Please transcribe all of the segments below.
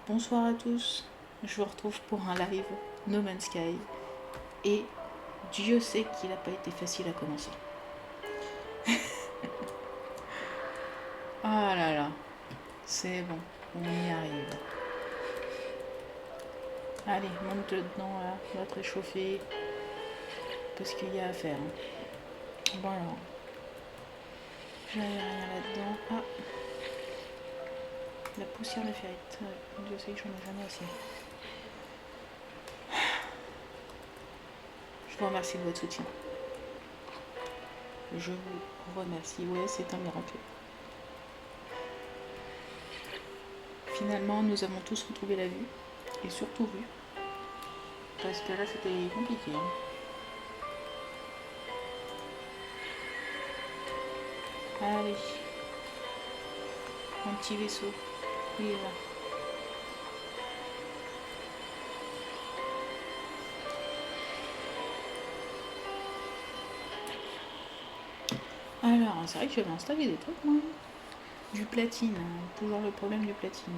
Bonsoir à tous, je vous retrouve pour un live No Man's Sky et Dieu sait qu'il n'a pas été facile à commencer. Ah là là, c'est bon, on y arrive. Allez, monte dedans là, on va te réchauffer parce qu'il y a à faire. Bon alors, j'avais rien là-dedans. Ah, la poussière de ferrite. Dieu sait que j'en ai jamais assez. Je vous remercie de votre soutien. Je vous remercie. Ouais, c'est un miracle. Finalement, nous avons tous retrouvé la vue, et surtout vue, parce que là c'était compliqué. Allez, mon petit vaisseau, il est là. Alors, c'est vrai que j'avais installé des trucs, moi. Du platine, toujours le problème du platine.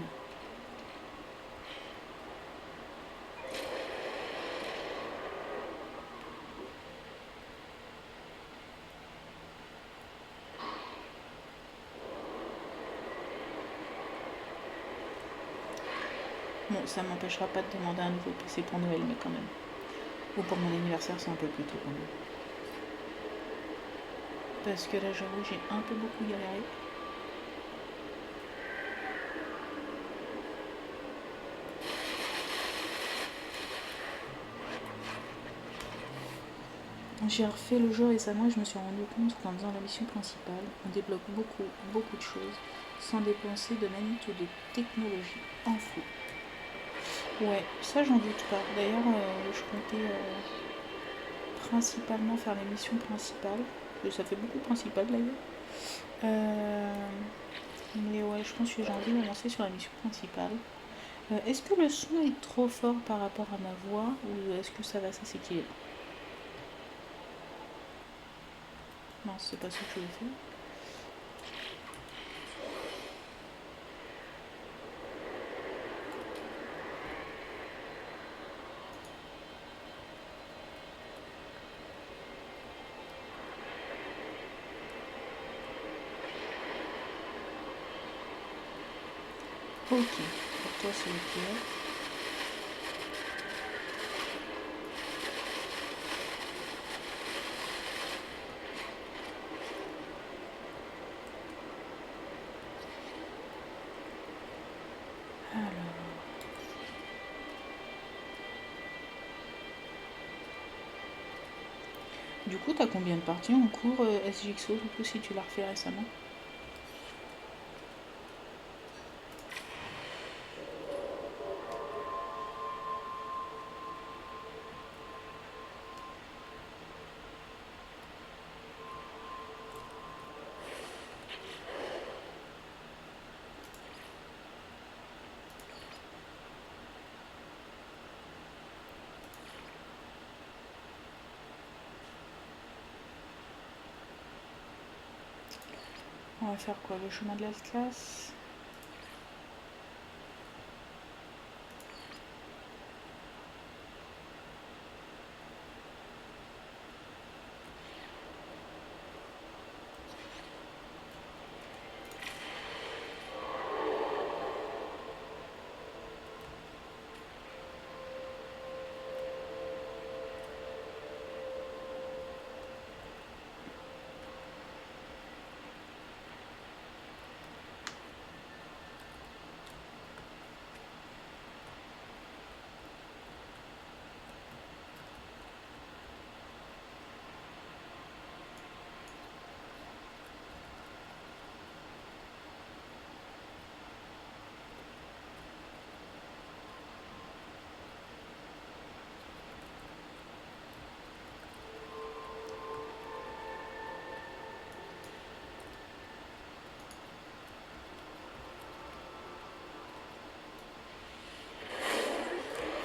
Bon, ça m'empêchera pas de demander un nouveau PC pour Noël, mais quand même. Ou pour mon anniversaire, c'est un peu plus tôt quand même. Parce que là, j'avoue, j'ai un peu beaucoup galéré. J'ai refait le jeu récemment et je me suis rendu compte qu'en faisant la mission principale, on débloque beaucoup de choses sans dépenser de manite ou de technologie en fou. Ouais, ça j'en doute pas. D'ailleurs, je comptais principalement faire les missions principales. Ça fait beaucoup principal d'ailleurs. Mais ouais, je pense que j'ai envie de me lancer sur la mission principale. Est-ce que le son est trop fort par rapport à ma voix ou est-ce que ça va, ça s'équilibre? Non, c'est pas ce que je voulais faire. Ok, pour toi c'est ok. Alors, du coup, t'as combien de parties en cours SGXO, du coup, si tu l'as refait récemment? On va faire quoi? Le chemin de l'Atlas?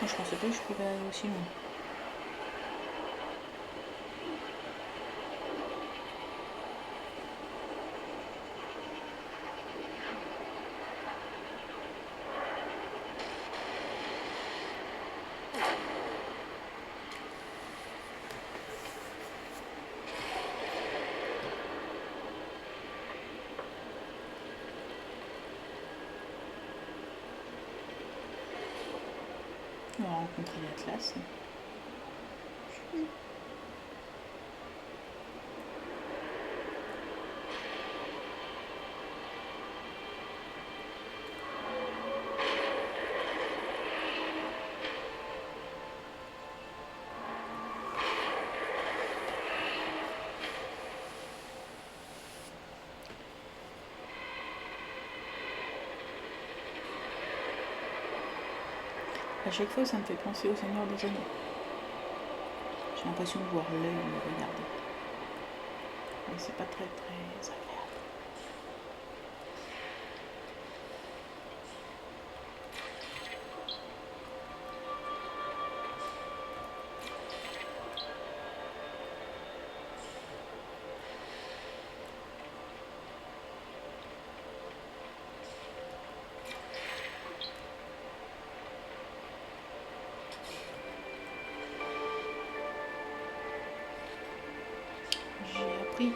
Moi, je pensais pas que je pouvais aller aussi loin. On va rencontrer l'Atlas. À chaque fois, ça me fait penser au Seigneur des Anneaux. J'ai l'impression de voir l'œil me regarder. Mais c'est pas très agréable. J'ai appris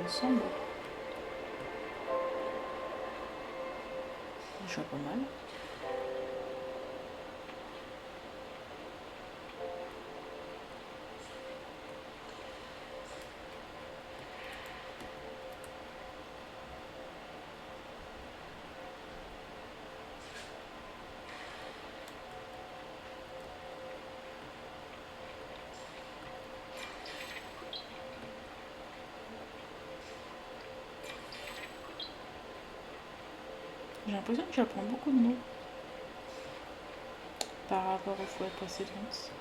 100 mots. Déjà pas mal. J'ai l'impression que j'apprends beaucoup de mots par rapport aux fois précédentes.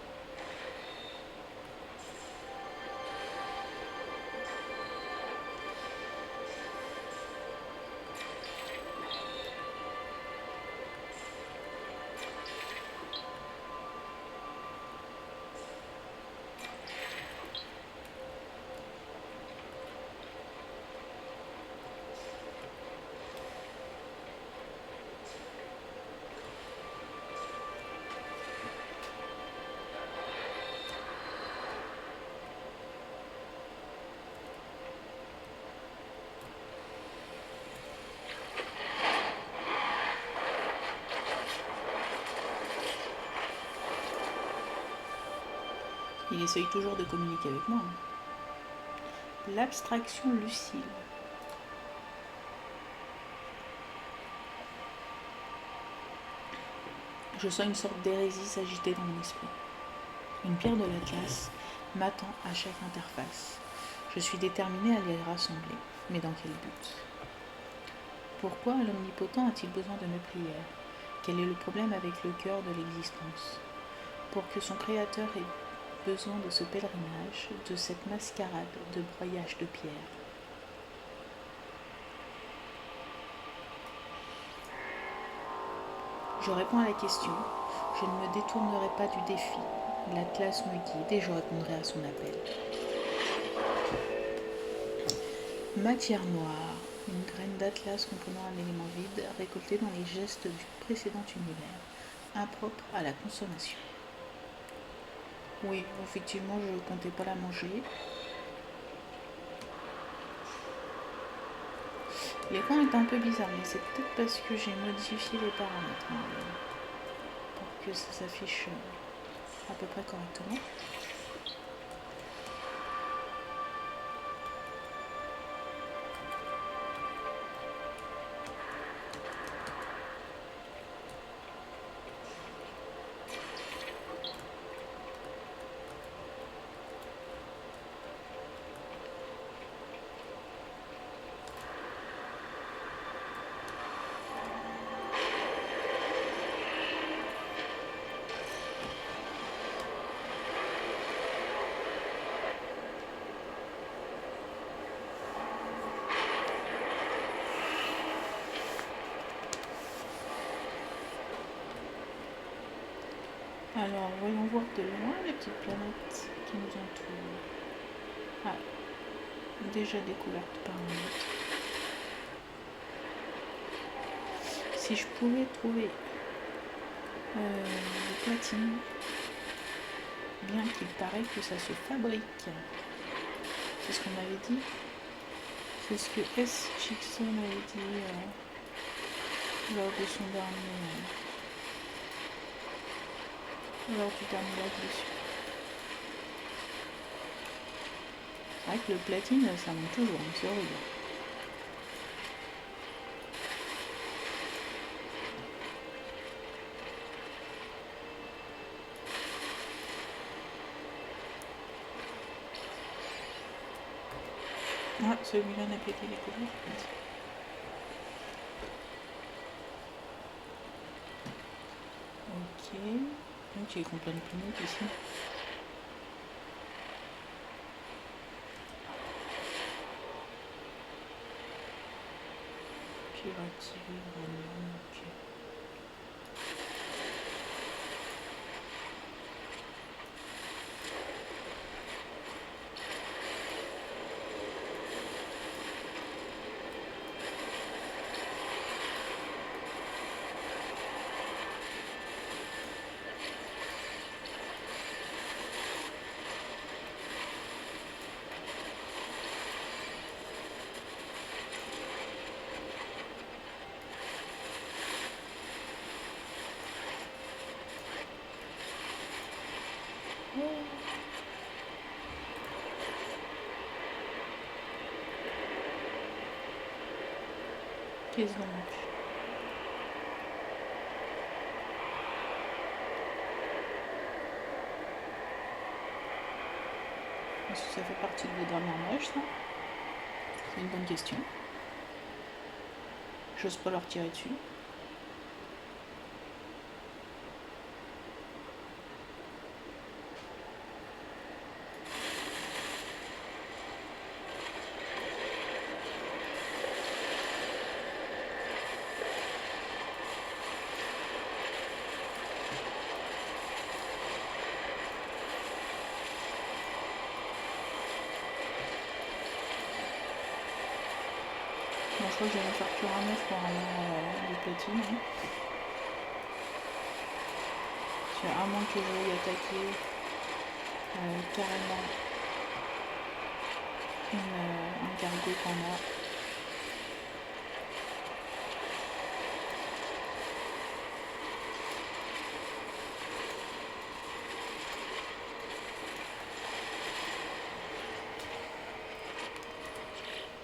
Il essaye toujours de communiquer avec moi. L'abstraction lucide. Je sens une sorte d'hérésie s'agiter dans mon esprit. Une pierre de l'Atlas m'attend à chaque interface. Je suis déterminée à les rassembler. Mais dans quel but? Pourquoi l'Omnipotent a-t-il besoin de mes prières? Quel est le problème avec le cœur de l'existence? Pour que son créateur ait besoin de ce pèlerinage, de cette mascarade de broyage de pierre. Je réponds à la question, je ne me détournerai pas du défi. L'Atlas me guide et je répondrai à son appel. Matière noire, une graine d'Atlas comprenant un élément vide récolté dans les gestes du précédent univers, impropre à la consommation. Oui, effectivement, je ne comptais pas la manger. L'écran est un peu bizarre, mais c'est peut-être parce que j'ai modifié les paramètres pour que ça s'affiche à peu près correctement. Alors, voyons voir de loin les petites planètes qui nous entourent. Ah, déjà découvertes par un autre. Si je pouvais trouver le platine, bien qu'il paraît que ça se fabrique. C'est ce qu'on avait dit. C'est ce que S. Chickson avait dit lors de son dernier... Alors tu termines là-dessus. C'est vrai que le platine, ça monte toujours, hein, c'est horrible. Ah, celui-là n'a pas été découvert. Ok. Donc il est complètement plus ici. Pirative, ok. Qu'est-ce donc? Est-ce que ça fait partie de vos dernières nages, ça? C'est une bonne question. J'ose pas leur tirer dessus. Bon, je crois que je vais me faire cuire un œuf pour avoir du platine. Hein. Parce qu'à moins que je veuille attaquer carrément un cargo qu'on a.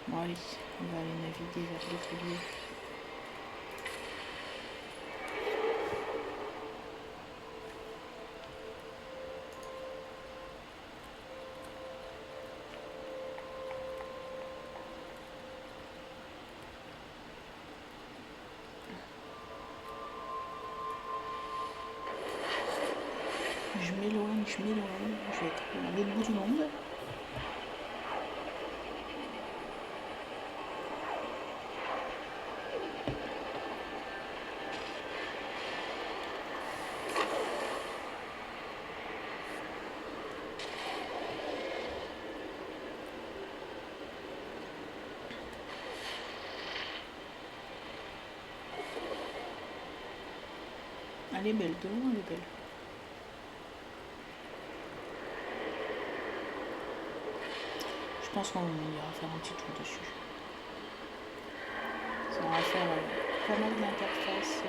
Bon allez, on va aller naviguer vers d'autres lieux. Je m'éloigne, je vais être à l'autre bout du monde. Elle est belle, de loin elle est belle. Je pense qu'on ira faire un petit tour dessus. Ça va faire pas mal d'interfaces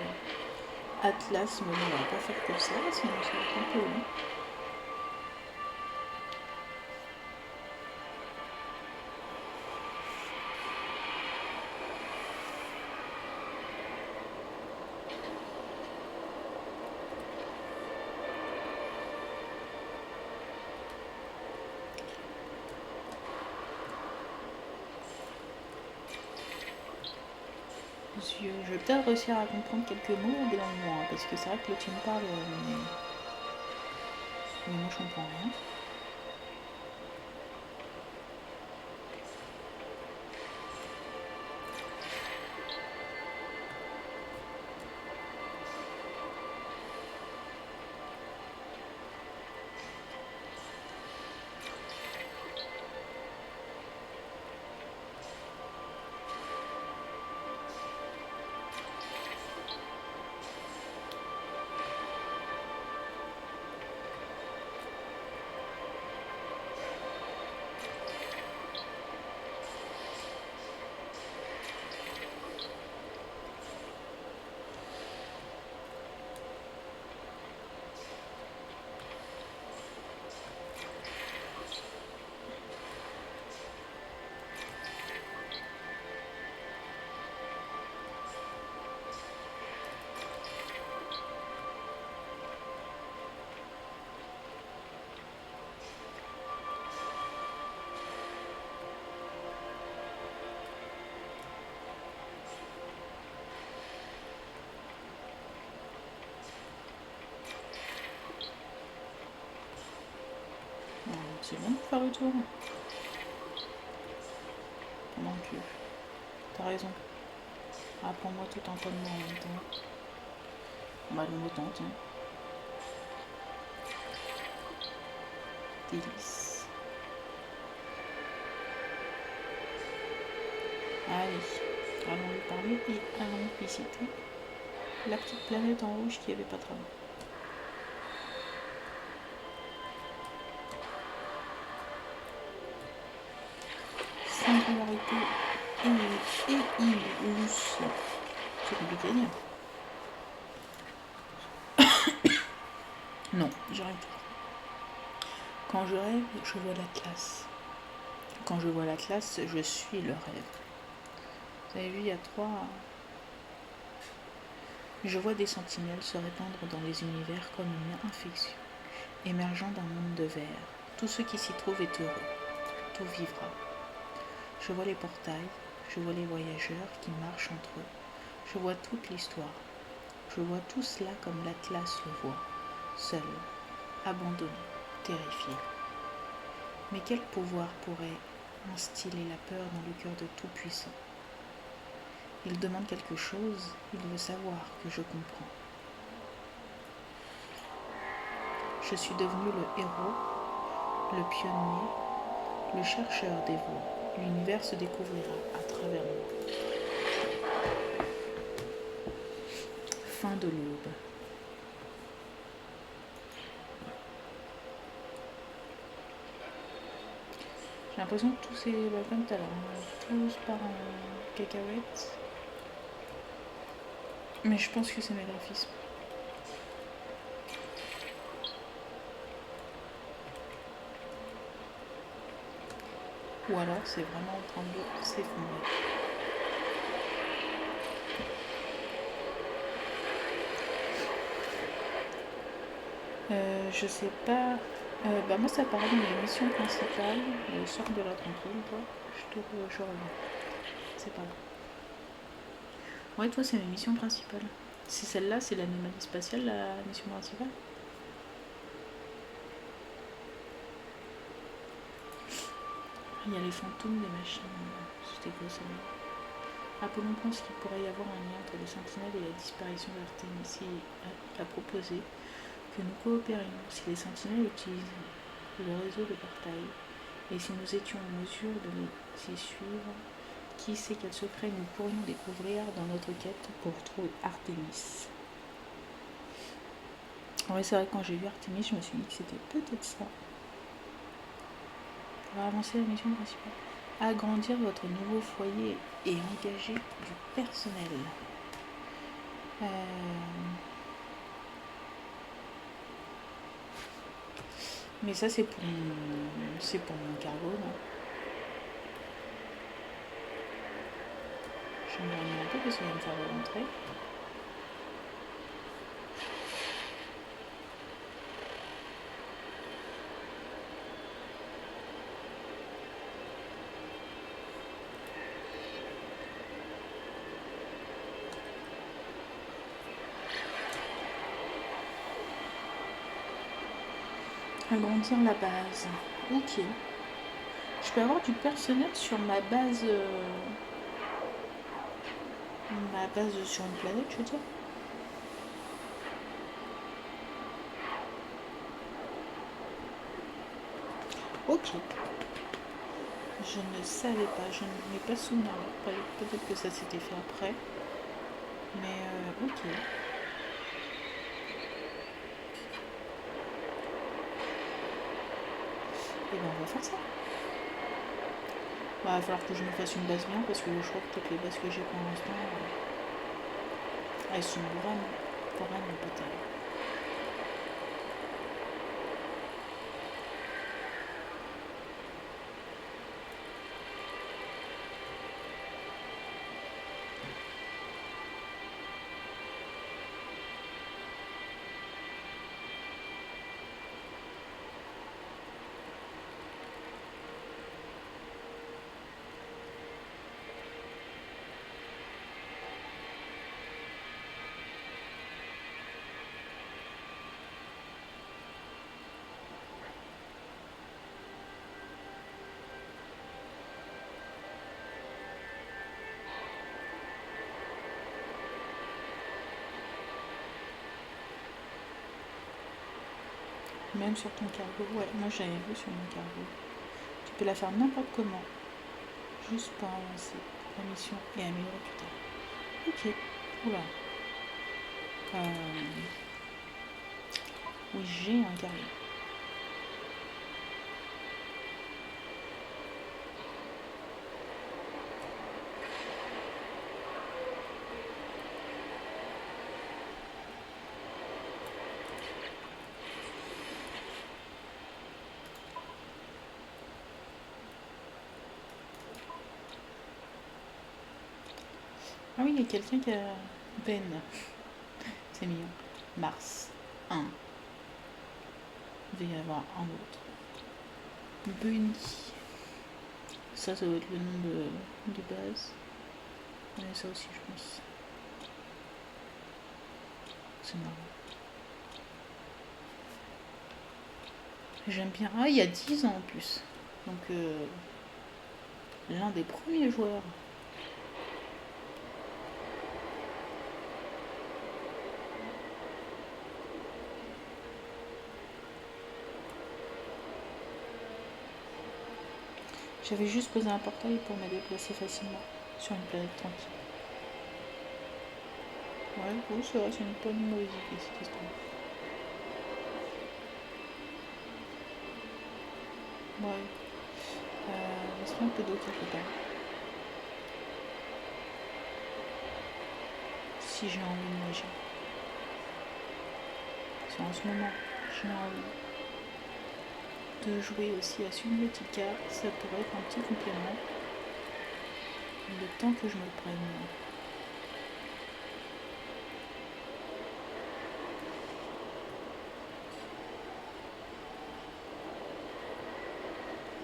Atlas, mais bon, on va pas faire que ça, sinon ça va être un peu long. Je vais peut-être réussir à comprendre quelques mots au bout d'un moment, parce que c'est vrai que le tien me parle, mais moi je comprends rien. C'est bon de faire le tour. Pendant que... T'as raison. Apprends-moi tout entonnement en même temps. Bah, le mot tente, hein. Délice. Allez, allons lui parler et allons visiter la petite planète en rouge qui avait pas travaillé. Singularité et illusion. C'est compliqué à dire. Non, j'arrête. Quand je rêve, je vois l'Atlas. Quand je vois l'Atlas, je suis le rêve. Vous avez vu, il y a 3... Je vois des sentinelles se répandre dans les univers comme une infection, émergeant d'un monde de verre. Tout ce qui s'y trouve est heureux. Tout vivra. Je vois les portails, je vois les voyageurs qui marchent entre eux. Je vois toute l'histoire. Je vois tout cela comme l'Atlas le voit, seul, abandonné, terrifié. Mais quel pouvoir pourrait instiller la peur dans le cœur de Tout-Puissant? Il demande quelque chose, il veut savoir que je comprends. Je suis devenu le héros, le pionnier, le chercheur des voies. L'univers se découvrira à travers moi. Fin de l'aube. J'ai l'impression que tous ces comme tout à l'heure, tous part en cacahuètes. Mais je pense que c'est mes graphismes. Ou alors c'est vraiment en train de s'effondrer. Je sais pas. Moi ça paraît dans les missions principales. Sors de la contrôle, toi. Je reviens. C'est pas grave. Ouais, toi c'est mes missions principales. C'est celle-là, c'est l'anomalie spatiale, la mission principale. Il y a les fantômes des machines. C'était quoi ça? Apollon pense qu'il pourrait y avoir un lien entre les sentinelles et la disparition d'Artémis. Il a proposé que nous coopérions si les sentinelles utilisent le réseau de portail et si nous étions en mesure de les y suivre. Qui sait quel secret nous pourrions découvrir dans notre quête pour trouver Artémis. Ouais, c'est vrai que quand j'ai vu Artémis, je me suis dit que c'était peut-être ça. Pour avancer la mission principale. Agrandir votre nouveau foyer et engager du personnel. Mais ça c'est pour mon cargo, non? Je me remets un peu parce qu'il va me faire rentrer. Agrandir la base. Ok. Je peux avoir du personnel sur ma base sur une planète, je veux dire. Ok. Je ne savais pas, je n'ai pas souvenir. Peut-être que ça s'était fait après. Mais ok. Et ben on va faire ça. Il va falloir que je me fasse une base bien parce que je crois que toutes les bases que j'ai pour l'instant, elles sont vraiment pas terribles. Même sur ton cargo, ouais, moi j'avais vu sur mon cargo. Tu peux la faire n'importe comment, juste pour avancer la mission et améliorer plus tard. Ok, oula. Oui, j'ai un cargo. Ah oui, il y a quelqu'un qui a Ben. C'est mignon. Mars 1. Il va y avoir un autre. Bunny. Ça doit être le nom de base. Ouais, ça aussi, je pense. C'est marrant. J'aime bien. Ah, il y a 10 ans en plus. Donc, l'un des premiers joueurs. J'avais juste posé un portail pour me déplacer facilement sur une planète tranquille. Ouais, oui, c'est vrai, c'est une bonne mauvaise idée cette histoire. Ouais. Laisse-moi un peu d'eau quelque part. Si j'ai envie de nager. Parce qu'en ce moment, j'ai envie de jouer aussi à Subnautica. Ça pourrait être un petit complément. Le temps que je me le prenne.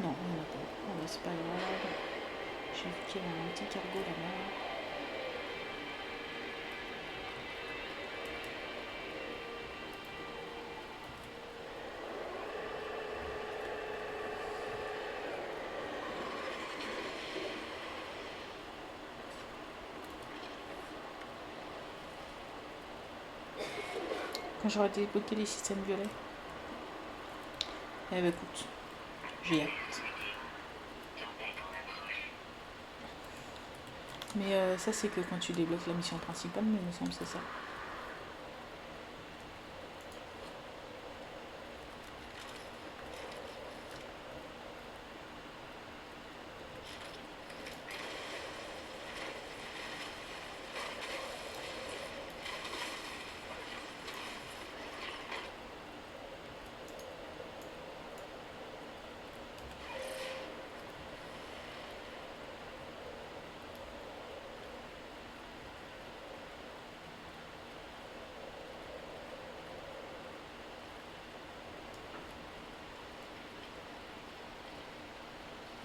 Non, il n'y en a pas. Bon, bah, c'est pas grave. J'ai vu qu'il y avait un petit cargo là-bas. Quand j'aurai débloqué les systèmes violets. Eh ben écoute, j'ai hâte. Mais ça c'est que quand tu débloques la mission principale, mais il me semble que c'est ça.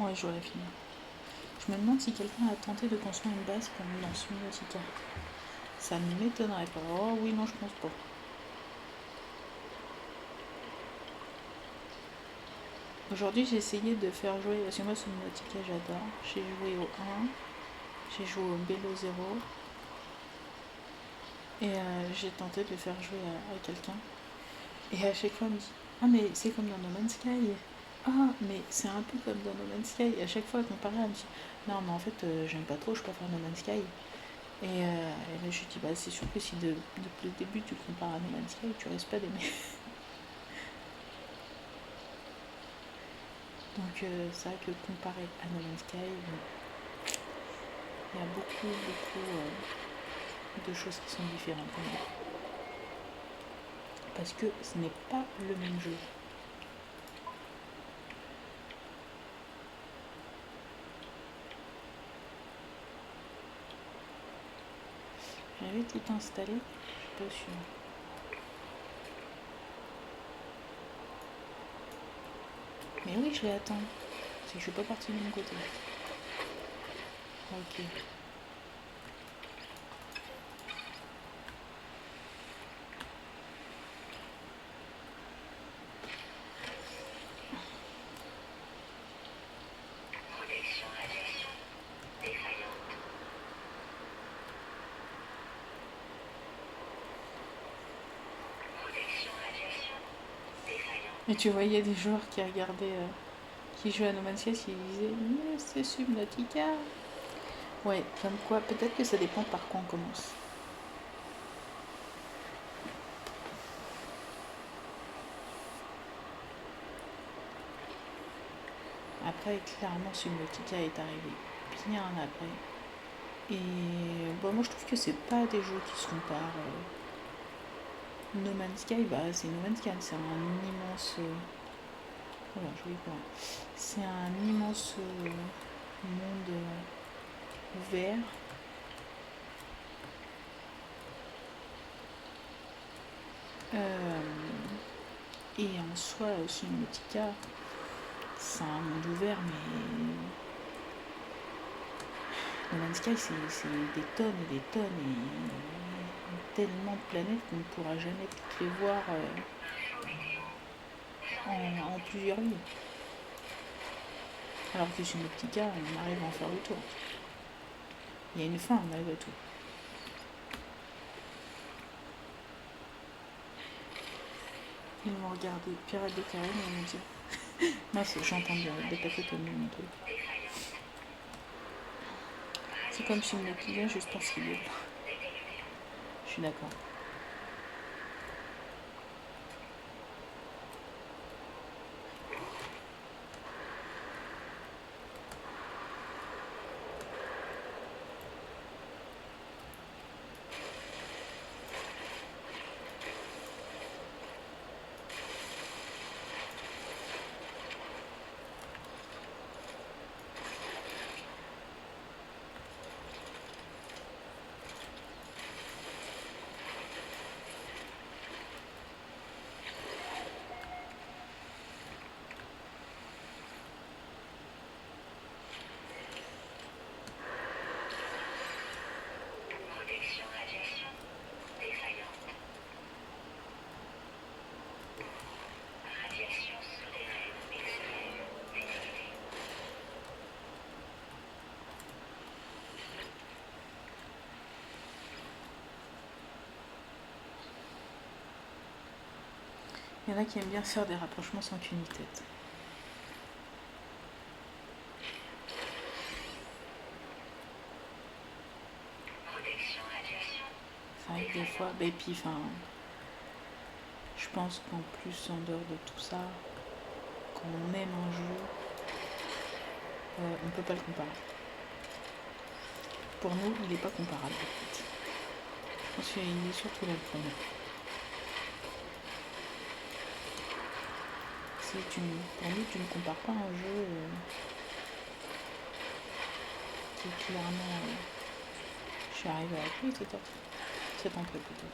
Ouais, j'aurais fini. Je me demande si quelqu'un a tenté de construire une base comme dans Subnautica. Ça ne m'étonnerait pas. Oh oui, non, je pense pas. Aujourd'hui, j'ai essayé de faire jouer, parce que moi, Subnautica, j'adore. J'ai joué au 1, j'ai joué au Bello 0, et j'ai tenté de le faire jouer à quelqu'un. Et à chaque fois, on me dit ah, mais c'est comme dans No Man's Sky. Ah, mais c'est un peu comme dans No Man's Sky. Et à chaque fois, comparé, elle me dit non, mais en fait, j'aime pas trop, je préfère No Man's Sky. Et là, je lui dis bah, c'est sûr que si depuis le début tu compares à No Man's Sky, tu risques pas d'aimer. Donc, c'est vrai que comparé à No Man's Sky, il y a beaucoup de choses qui sont différentes. Parce que ce n'est pas le même jeu. J'avais tout installé, je suis pas sûre. Mais oui, je l'attends. C'est que je suis pas partie de mon côté. Ok. Et tu voyais des joueurs qui regardaient, qui jouaient à No Man's Sky, qui disaient mais c'est Subnautica. Ouais, comme quoi, peut-être que ça dépend par quoi on commence. Après, clairement, Subnautica est arrivé bien après. Et bon, moi je trouve que c'est pas des jeux qui se comparent. No Man's Sky, bah c'est No Man's Sky, c'est un immense. Voilà, je vais voir. C'est un immense monde ouvert. Et en soi, Subnautica, c'est un monde ouvert, mais No Man's Sky, c'est des tonnes et des tonnes et tellement de planètes qu'on ne pourra jamais toutes les voir en plusieurs vies. Alors que Subnautica, on arrive à en faire le tour. Il y a une fin malgré tout. Ils m'ont regardé, Pirates des Caraïbes, ils m'ont dit. Mince, j'entends des paquets comme mon truc. C'est comme Subnautica, juste parce qu'il est. Je suis d'accord. Il y en a qui aiment bien faire des rapprochements sans qu'une tête. C'est vrai que des fois, et puis enfin, je pense qu'en plus, en dehors de tout ça, quand on aime un jeu, on ne peut pas le comparer. Pour nous, il n'est pas comparable en fait. Je pense qu'il est surtout là le problème. Pour nous, tu ne compares pas un jeu qui est clairement. Je suis arrivée avec lui, c'est entrée plutôt.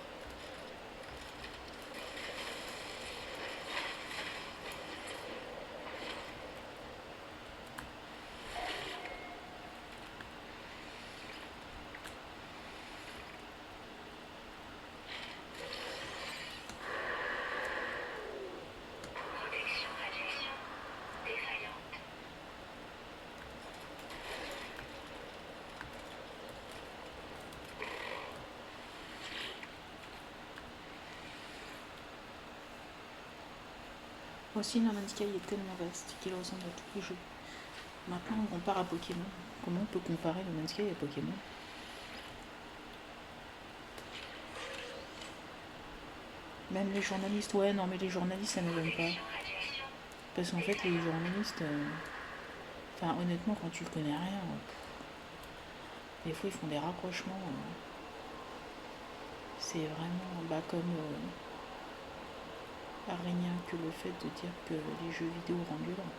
Aussi, No Man's Sky est tellement vaste qu'il ressemble à tous les jeux. Maintenant, on compare à Pokémon. Comment on peut comparer No Man's Sky à Pokémon? Même les journalistes, ouais, non, mais les journalistes, ça ne m'aime pas. Parce qu'en fait, les journalistes, enfin, honnêtement, quand tu ne connais rien, des fois, ils font des rapprochements. C'est vraiment comme rien que le fait de dire que les jeux vidéo rendent violents.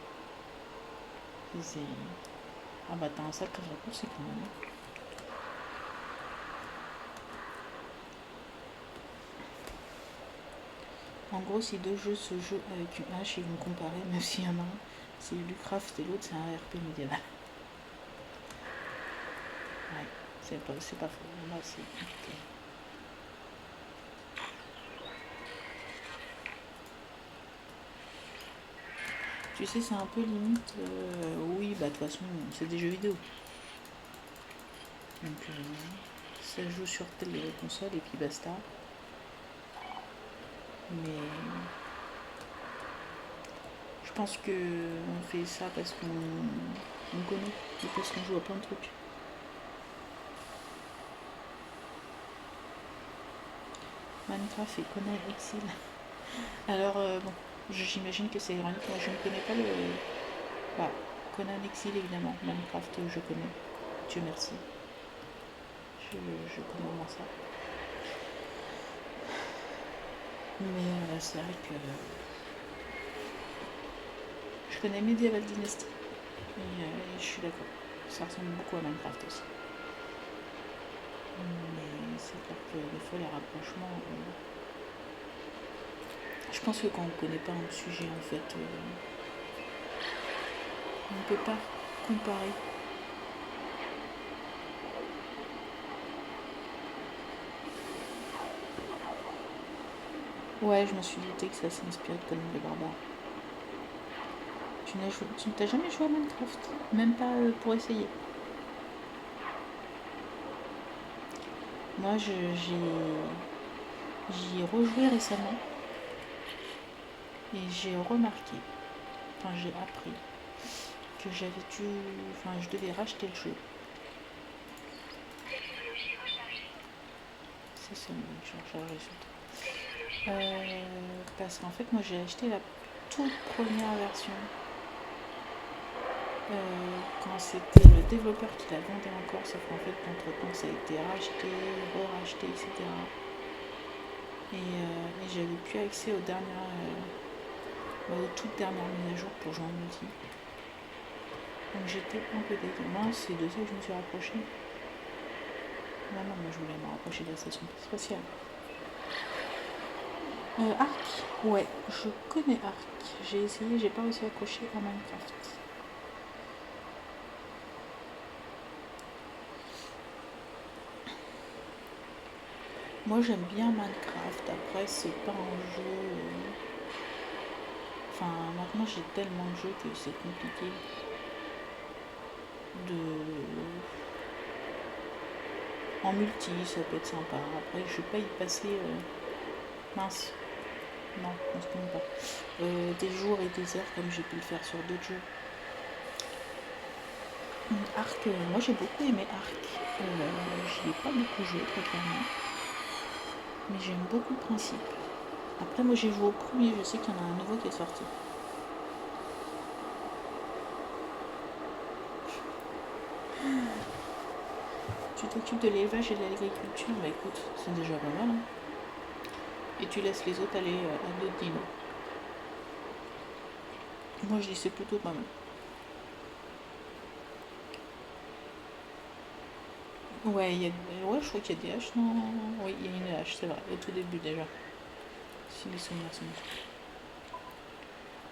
Ah bah, t'as un sacré raccourci quand même. En gros, si deux jeux se jouent avec une hache, ils vont comparer, même s'il y en a un, c'est Lucraft et l'autre, c'est un RP médiéval. Ouais, c'est pas faux. Là, c'est compliqué. Tu sais, c'est un peu limite. Oui, bah de toute façon, c'est des jeux vidéo. Donc, ça joue sur telle console et puis basta. Mais pense que on fait ça parce qu'on connaît et parce qu'on joue à plein de trucs. Minecraft et Conan Exil. Alors, bon, j'imagine que c'est ironique. Moi, je ne connais pas le. Bah, Conan Exil, évidemment. Minecraft, je connais. Dieu merci. Je connais au moins ça. Mais c'est vrai que je connais Medieval Dynasty. Et je suis d'accord. Ça ressemble beaucoup à Minecraft aussi. Mais c'est clair que des fois, les rapprochements. Je pense que quand on ne connaît pas un sujet, en fait, on ne peut pas comparer. Ouais, je me suis douté que ça s'inspirait de Conan le Barbare. Tu n'as jamais joué à Minecraft? Même pas pour essayer? Moi, j'y ai rejoué récemment et j'ai remarqué, enfin j'ai appris que je devais racheter le jeu. C'est ça, je rechargerai surtout. Parce qu'en fait, moi j'ai acheté la toute première version quand c'était le développeur qui la vendait encore, sauf qu'en fait, entre-temps, ça a été racheté, re-racheté, etc. Et j'avais plus accès aux toutes dernières mises à jour pour jouer en multi. Donc j'étais un peu dégoûtée. Moi, c'est de ça que je me suis rapprochée. Non, moi je voulais me rapprocher de la station spatiale. Arc, ouais, je connais Arc. J'ai essayé, j'ai pas réussi à accrocher à Minecraft. Moi j'aime bien Minecraft, après c'est pas un jeu. Enfin, maintenant j'ai tellement de jeux que c'est compliqué de. En multi, ça peut être sympa. Après, je vais pas y passer. Mince. Non, on se connaît pas. Des jours et des heures comme j'ai pu le faire sur d'autres jeux. Arc, moi j'ai beaucoup aimé Arc. J'y ai pas beaucoup joué très clairement. Mais j'aime beaucoup le principe. Après moi j'ai joué au premier, je sais qu'il y en a un nouveau qui est sorti. Tu t'occupes de l'élevage et de l'agriculture, bah écoute, c'est déjà pas mal. Hein. Et tu laisses les autres aller à d'autres dinos. Moi je dis c'est plutôt pas mal. Ouais, je crois qu'il y a des haches, non? Oui, il y a une hache, c'est vrai, au tout début déjà. Si les souvenirs sont bons. De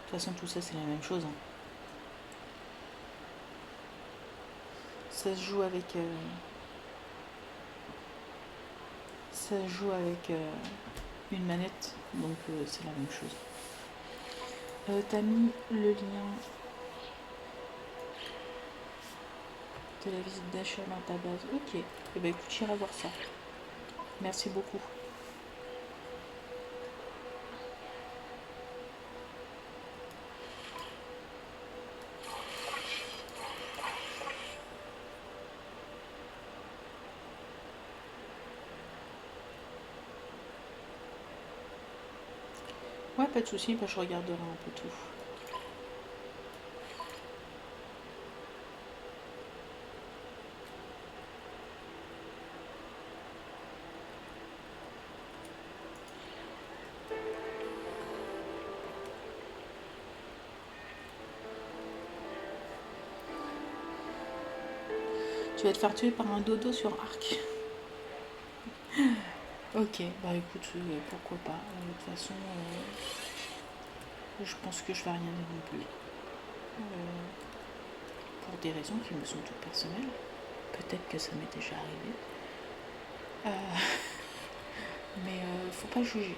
toute façon, tout ça, c'est la même chose. Hein. Ça se joue avec... une manette, donc c'est la même chose. T'as mis le lien de la visite d'achat dans ta base. Ok, et bah écoute, j'irai voir ça. Merci beaucoup. Ouais, pas de soucis, bah, je regarderai un peu tout. Tu vas te faire tuer par un dodo sur Arc. Ok, bah écoute, pourquoi pas. De toute façon, je pense que je vais rien dire non plus. Pour des raisons qui me sont toutes personnelles. Peut-être que ça m'est déjà arrivé. Mais faut pas juger.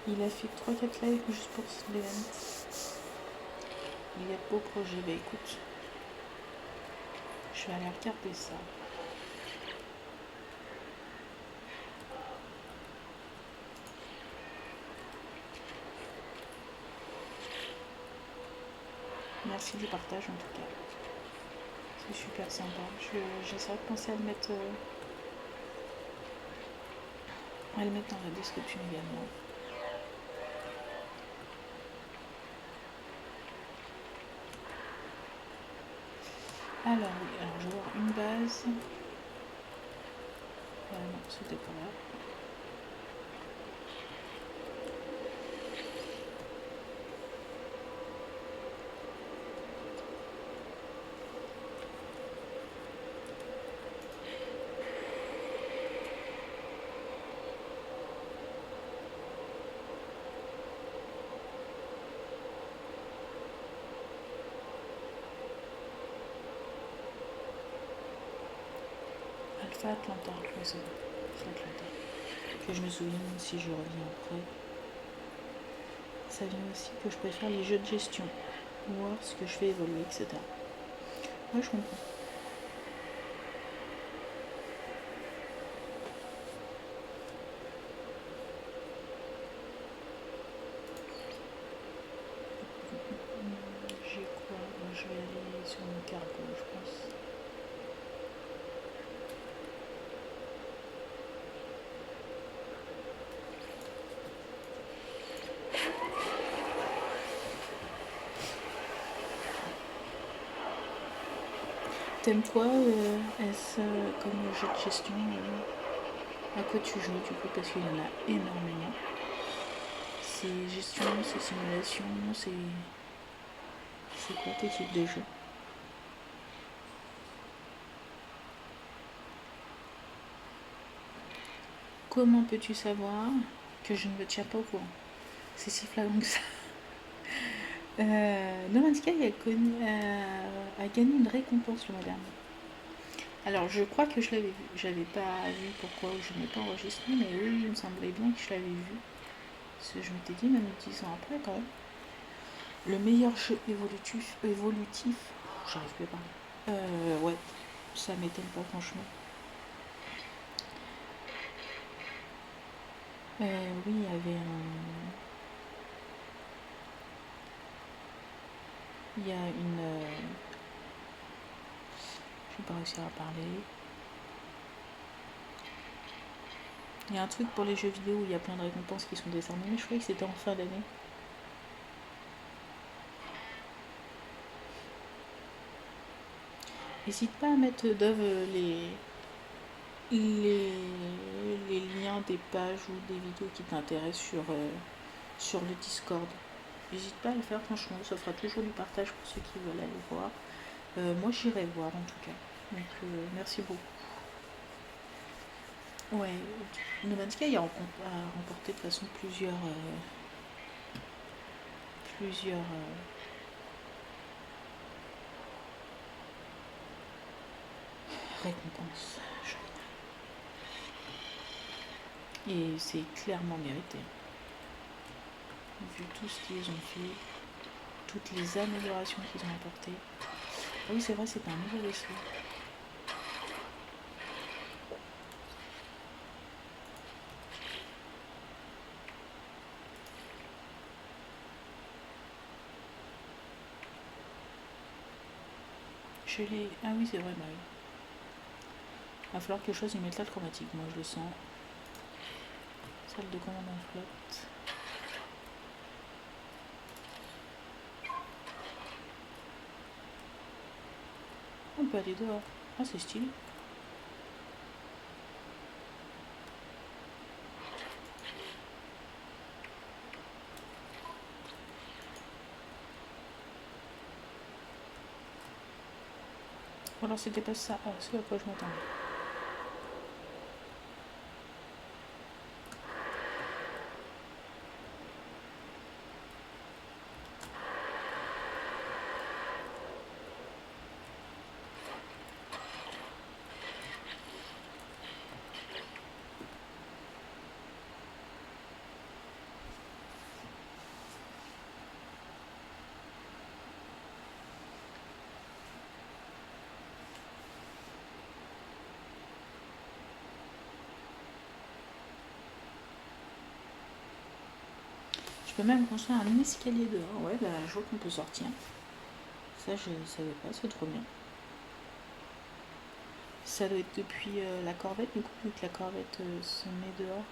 Il a fait 3-4 lives juste pour l'event. Il y a de beaux projets. Bah écoute, je vais aller regarder ça. Merci du partage en tout cas. C'est super sympa. J'essaierai de penser à le mettre dans la description également. Alors oui, alors je vais avoir une base. Non, c'était pas là. Alpha Atlanta, ouais, c'est bon. Alpha Atlanta. Que je me souviens si je reviens après. Ça vient aussi que je préfère les jeux de gestion. Voir ce que je fais évoluer, etc. Ouais, je comprends. J'ai quoi? Moi, je vais aller sur mon cargo, je pense. T'aimes quoi, est-ce comme jeu de gestion à quoi tu joues du coup? Parce qu'il y en a énormément. C'est gestion, c'est simulation, c'est quoi tes types de jeux? Comment peux-tu savoir que je ne me tiens pas au courant? C'est si flagrant que ça. No Man's Sky a gagné une récompense le mois dernier. Alors je crois que je l'avais vu. J'avais pas vu pourquoi je n'ai pas enregistré, mais oui, il me semblait bien que je l'avais vu. Parce que je m'étais dit, même 10 ans après quand même. Le meilleur jeu évolutif, j'arrive plus à parler. Ouais, ça m'étonne pas franchement. Oui, il y avait il y a une... je vais pas réussir à parler. Il y a un truc pour les jeux vidéo où il y a plein de récompenses qui sont décernées, mais je croyais que c'était en fin d'année. N'hésite pas à mettre Dove les liens des pages ou des vidéos qui t'intéressent sur le Discord. N'hésite pas à le faire, franchement, ça fera toujours du partage pour ceux qui veulent aller voir. Moi j'irai voir en tout cas. Donc merci beaucoup. Ouais, No Man's Sky a remporté de toute façon plusieurs récompenses. Et c'est clairement mérité. Vu tout ce qu'ils ont fait, toutes les améliorations qu'ils ont apportées. Ah oui, c'est vrai, c'est un nouveau vaisseau. Ah oui, c'est vrai, bah oui. Il va falloir que je fasse une métal chromatique, moi je le sens. Salle de commande en flotte. On peut aller dehors. Ah, c'est stylé. Ou alors c'était pas ça. Ah, c'est à quoi je m'attendais. Je peux même construire un escalier dehors. Ouais, bah je vois qu'on peut sortir. Ça, je savais pas, c'est trop bien. Ça doit être depuis la corvette, du coup, vu que la corvette se met dehors.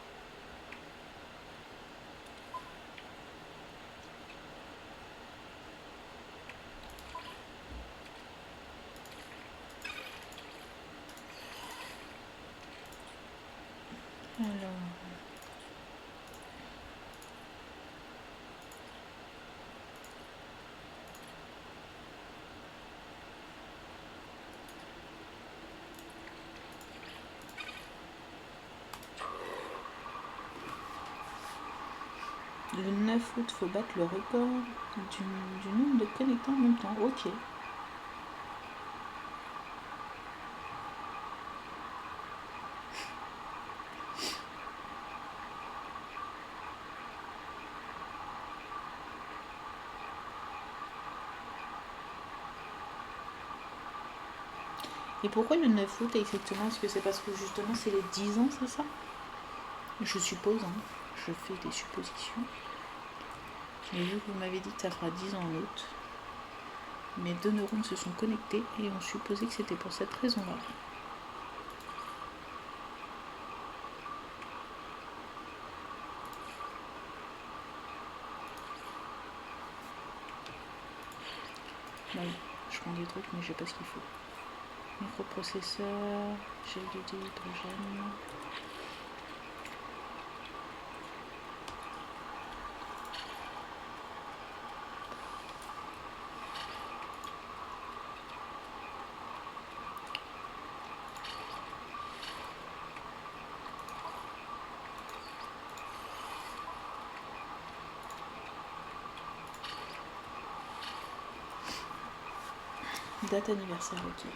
Alors, le 9 août, faut battre le record du nombre de connectants en même temps. Ok. Et pourquoi le 9 août exactement? Est-ce que c'est parce que justement c'est les 10 ans, c'est ça? Je suppose, hein. Je fais des suppositions. Mais vu que vous m'avez dit que ça fera 10 ans en août, mes deux neurones se sont connectés et ont supposé que c'était pour cette raison-là. Bah oui, je prends des trucs mais j'ai pas ce qu'il faut. Microprocesseur, gel de hydrogène. Date anniversaire, ok.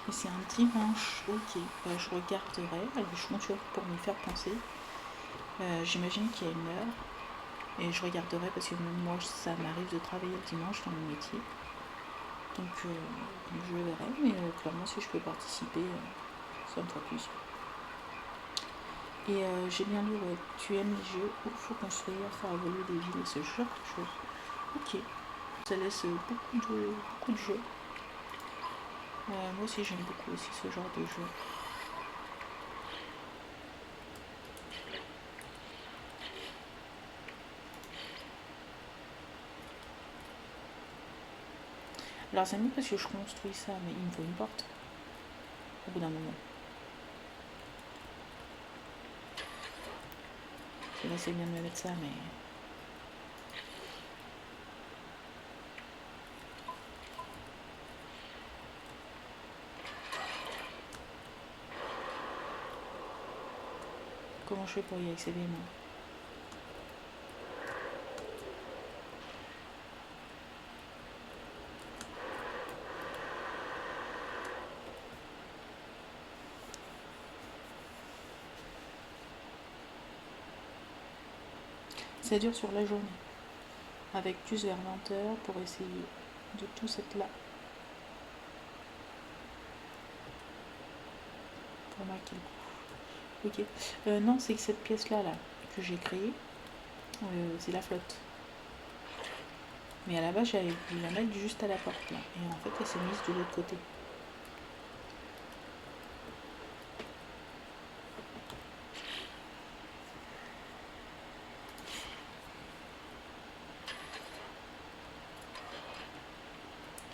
Et c'est un dimanche, ok. Bah, je regarderai, je compte sur pour m'y faire penser. J'imagine qu'il y a une heure. Et je regarderai parce que même moi, ça m'arrive de travailler le dimanche dans mon métier. Donc je verrai, mais clairement, si je peux participer, ça me fera plus. Et j'ai bien lu, ouais, tu aimes les jeux où il faut construire, faire évoluer des villes et ce genre de choses. Ok, ça laisse beaucoup de jeux. Moi aussi, j'aime beaucoup aussi ce genre de jeu. Alors c'est mieux parce que je construis ça, mais il me faut une porte au bout d'un moment. Là c'est bien de me mettre ça, mais... Comment je fais pour y accéder, moi? Ça dure sur la journée, avec plus vers 20 heures pour essayer de tous être là. Pour marquer le coup. Ok. Non, c'est que cette pièce-là, là, que j'ai créée, c'est la flotte. Mais à la base, j'avais voulu la mettre juste à la porte, là. Et en fait, elle s'est mise de l'autre côté.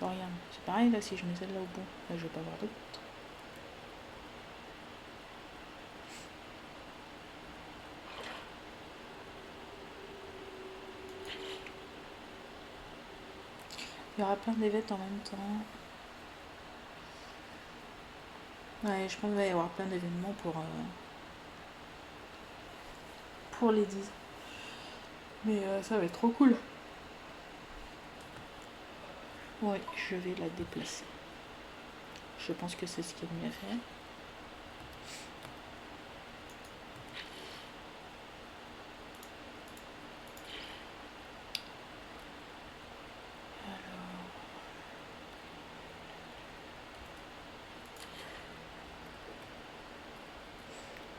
Alors, regarde, c'est pareil, là, si je mets celle-là au bout, là, je vais pas avoir de porte. Il y aura plein d'événements en même temps. Ouais, je pense qu'il va y avoir plein d'événements pour les 10. Mais ça va être trop cool. Ouais, je vais la déplacer. Je pense que c'est ce qu'il y a de mieux à faire.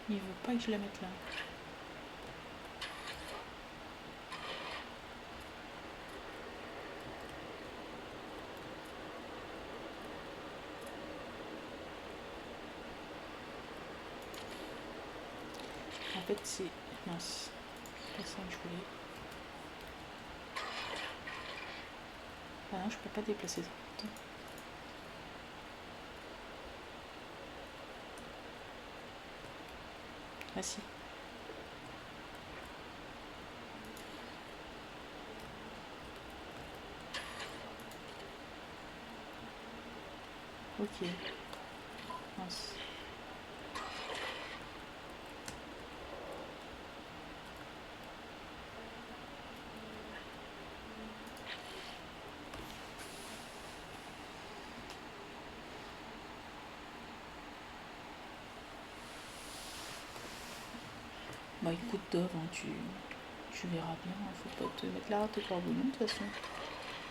Il veut pas que je la mette là. fait c'est... Mince. C'est pas ça que je voulais. Ah non, je peux pas déplacer ça. Attends. Ah si. Ok. Mince. Bah écoute Dove, hein, tu verras bien, faut pas te mettre la rate au corbeau, de toute façon.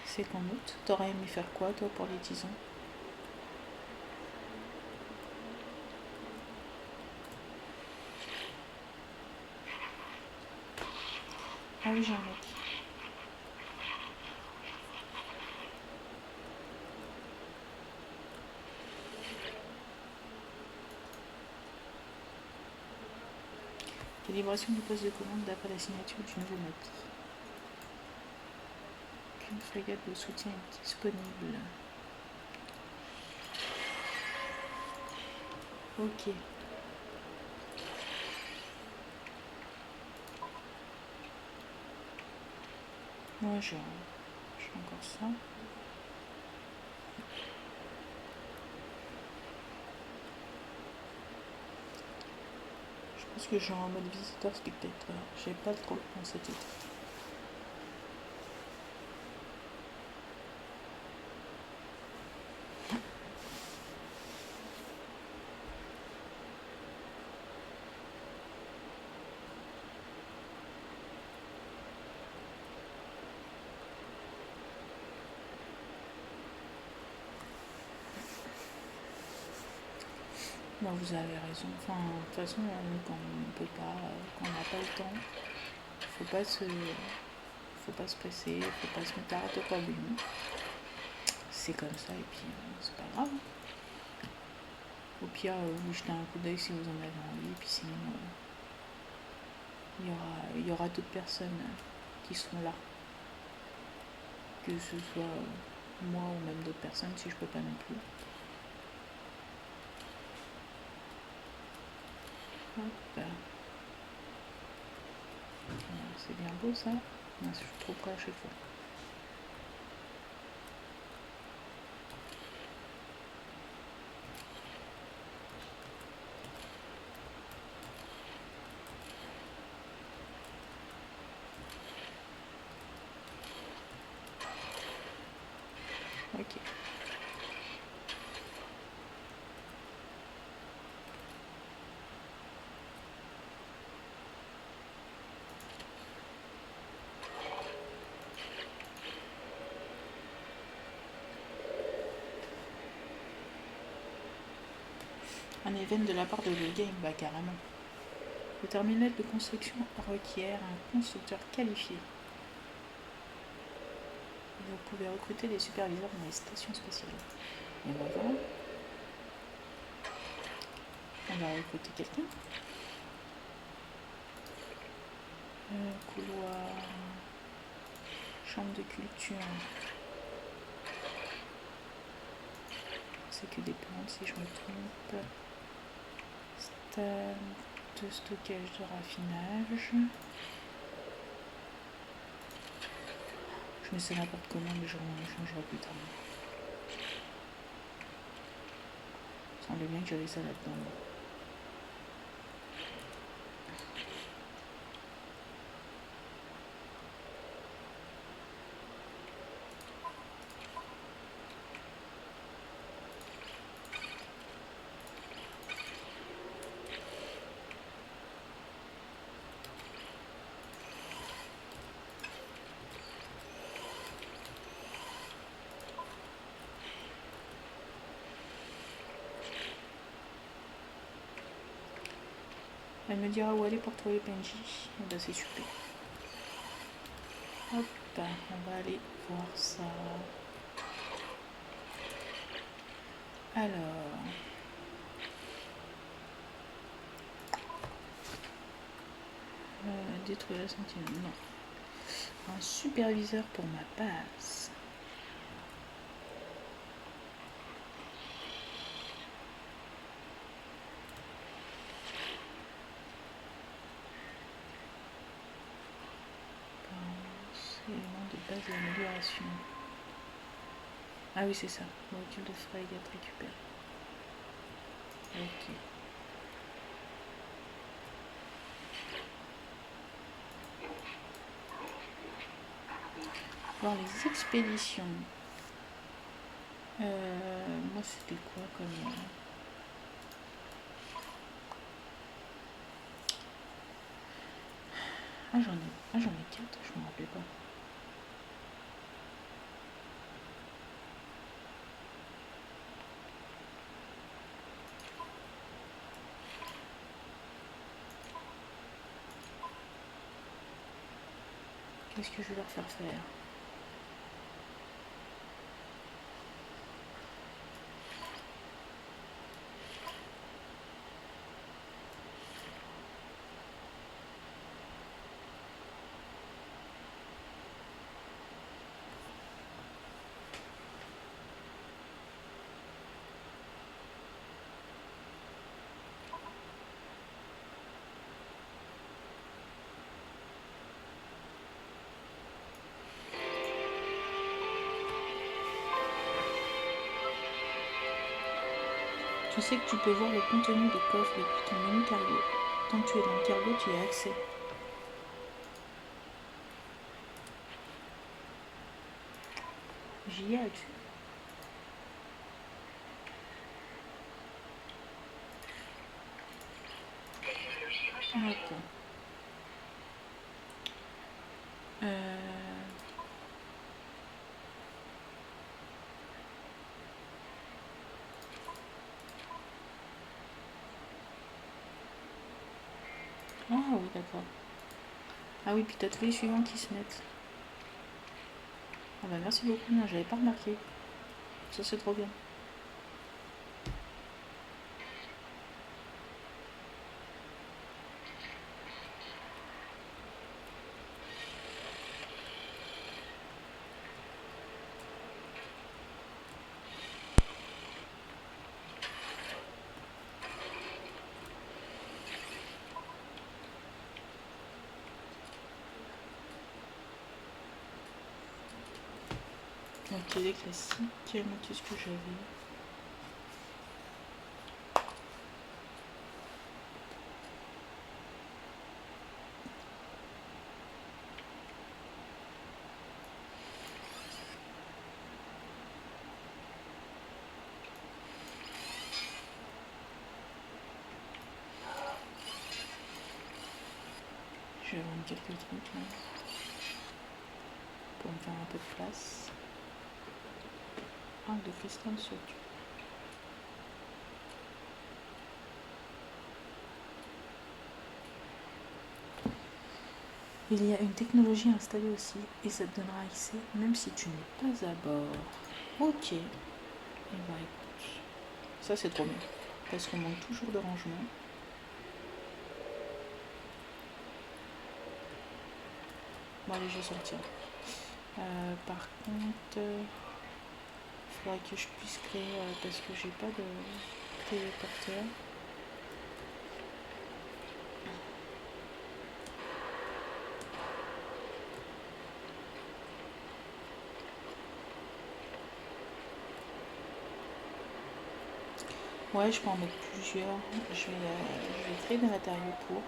C'est qu'en août. T'aurais aimé faire quoi toi pour les 10 ans? Ah oui, j'ai un mec. Calibration du poste de commande d'après la signature du nouveau maître. Qu'une frégate de soutien est disponible. Ok. Moi j'ai encore ça. Je pense que je suis en mode visiteur spectateur. J'ai pas trop le temps cet été. Moi, vous avez raison. Enfin, de toute façon, quand on peut pas, quand on n'a pas le temps, faut pas se presser, faut pas se mettre la rate au corbeau. C'est comme ça et puis c'est pas grave. Au pire, vous jetez un coup d'œil si vous en avez envie, et puis sinon, il y aura d'autres personnes qui seront là. Que ce soit moi ou même d'autres personnes si je peux pas non plus. Hop. C'est bien beau ça. Non, je suis trop près à chaque fois. Ok. Un événement de la part de le game, bah carrément. Le terminal de construction requiert un constructeur qualifié. Vous pouvez recruter des superviseurs dans les stations spatiales. Et ben voilà. On va recruter quelqu'un. Couloir. Chambre de culture. C'est que des plantes si je me trompe. Stade de stockage de raffinage. Je mets ça n'importe comment, mais je changerai plus tard. Il semblait bien que j'avais ça là-dedans. Elle me dira où aller pour trouver PNJ. Et bah c'est super. Hop, on va aller voir ça. Alors. détruire la sentinelle. Non. Un superviseur pour ma base. Élément de base d'amélioration. Ah oui, c'est ça. Module de frégate récupéré. Ok. Voir les expéditions. Moi, c'était quoi comme... j'en ai 4, je m'en rappelais pas. Qu'est-ce que je vais leur faire faire? Tu sais que tu peux voir le contenu des coffres depuis ton menu cargo. Tant que tu es dans le cargo, tu y as accès. J'y ai accès. Ok. Ah oui, d'accord. Ah oui, puis t'as tous les suivants qui se mettent. Ah bah merci beaucoup, non, j'avais pas remarqué. Ça c'est trop bien. Ok, les classiques, noter ce que j'avais. Je vais vendre quelques trucs là, pour me faire un peu de place. Arc de cristal sur du. Il y a une technologie installée aussi, et ça te donnera accès même si tu n'es pas à bord. Ok. Et bah écoute, ça c'est trop bien, parce qu'on manque toujours de rangement. Bon allez, je vais sortir. Par contre, il faudrait que je puisse créer, parce que j'ai pas de téléporteur. Ouais, je peux en mettre plusieurs. Je vais créer des matériaux pour.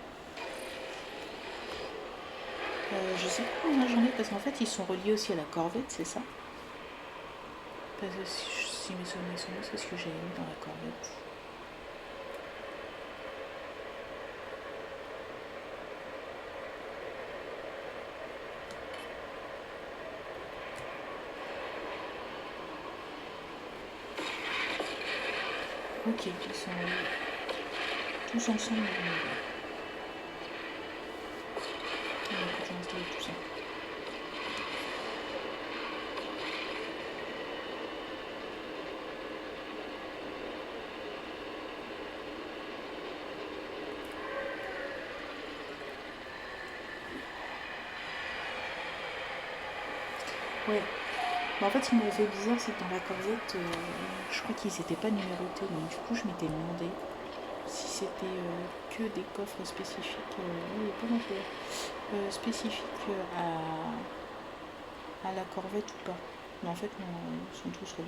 Je sais pas combien j'en ai, parce qu'en fait ils sont reliés aussi à la corvette, c'est ça? Parce que si mes souvenirs sont bons, c'est ce que j'ai mis dans la corvette. Ok, ils sont tous ensemble. Donc je vais installer tout ça. Ouais. Bah, en fait, ce qui m'avait fait bizarre, c'est que dans la Corvette, je crois qu'ils n'étaient pas numérotés. Donc, du coup, je m'étais demandé si c'était que des coffres spécifiques. Oui, pas mon frère. Spécifiques à la Corvette ou pas. Mais en fait, non, ils sont tous reliés.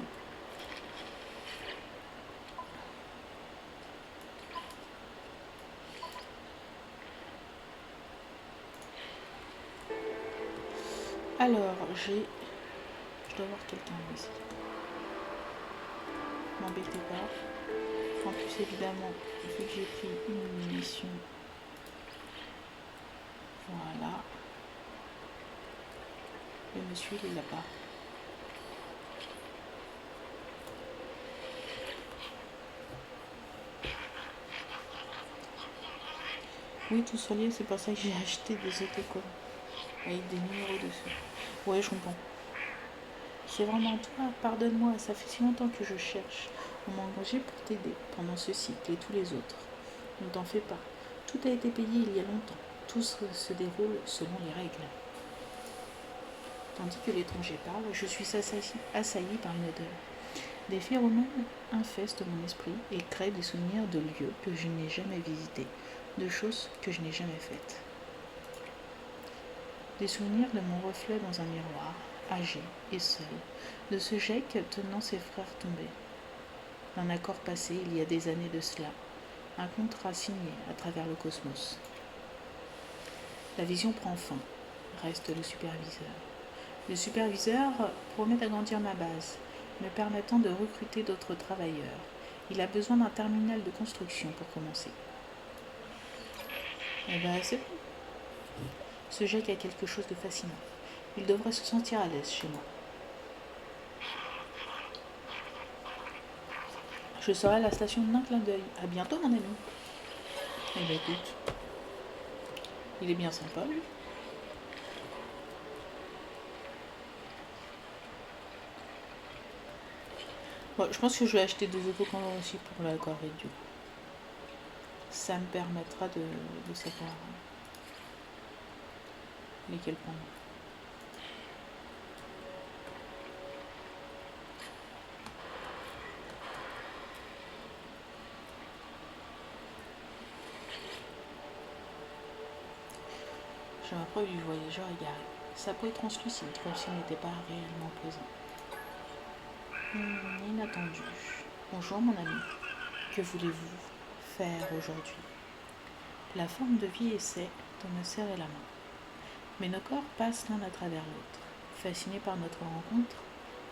Alors, je dois voir quelqu'un ici. M'embêtez pas. En plus, évidemment, vu que j'ai pris une munition, voilà. Le monsieur, il est là-bas. Oui, tout relié, c'est pour ça que j'ai acheté des autocollants avec des numéros dessus. Ouais, je comprends. C'est vraiment toi, pardonne-moi, ça fait si longtemps que je cherche. On m'a engagé pour t'aider pendant ce cycle et tous les autres. Ne t'en fais pas. Tout a été payé il y a longtemps. Tout se déroule selon les règles. Tandis que l'étranger parle, je suis assailli par une odeur. Des phéromones infestent mon esprit et créent des souvenirs de lieux que je n'ai jamais visités, de choses que je n'ai jamais faites. Des souvenirs de mon reflet dans un miroir, âgé et seul, de ce Jake tenant ses frères tombés. Un accord passé il y a des années de cela, un contrat signé à travers le cosmos. La vision prend fin, reste le superviseur. Le superviseur promet d'agrandir ma base, me permettant de recruter d'autres travailleurs. Il a besoin d'un terminal de construction pour commencer. Eh ben, c'est bon. Ce Jake a quelque chose de fascinant. Il devrait se sentir à l'aise chez moi. Je serai à la station d'un clin d'œil. À bientôt, mon ami. Eh ben, écoute, il est bien sympa, lui. Bon, je pense que je vais acheter des autocollants aussi pour la Corvette, du coup. Ça me permettra de savoir lesquels prendre. Je m'approche du voyageur égaré. Sa peau est translucide, comme s'il n'était pas réellement présent. Inattendu. Bonjour mon ami. Que voulez-vous faire aujourd'hui? La forme de vie essaie de me serrer la main. Mais nos corps passent l'un à travers l'autre. Fasciné par notre rencontre,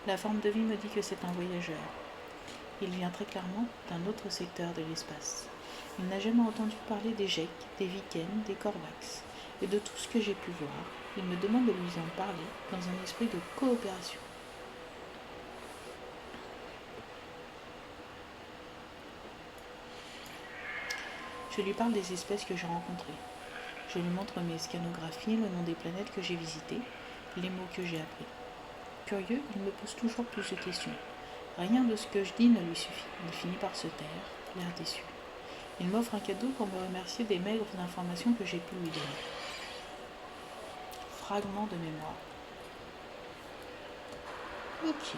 la forme de vie me dit que c'est un voyageur. Il vient très clairement d'un autre secteur de l'espace. Il n'a jamais entendu parler des Geeks, des Vikings, des Korvax. Et de tout ce que j'ai pu voir, il me demande de lui en parler dans un esprit de coopération. Je lui parle des espèces que j'ai rencontrées. Je lui montre mes scanographies, le nom des planètes que j'ai visitées, les mots que j'ai appris. Curieux, il me pose toujours plus de questions. Rien de ce que je dis ne lui suffit. Il finit par se taire, l'air déçu. Il m'offre un cadeau pour me remercier des maigres informations que j'ai pu lui donner. Fragment de mémoire. Ok.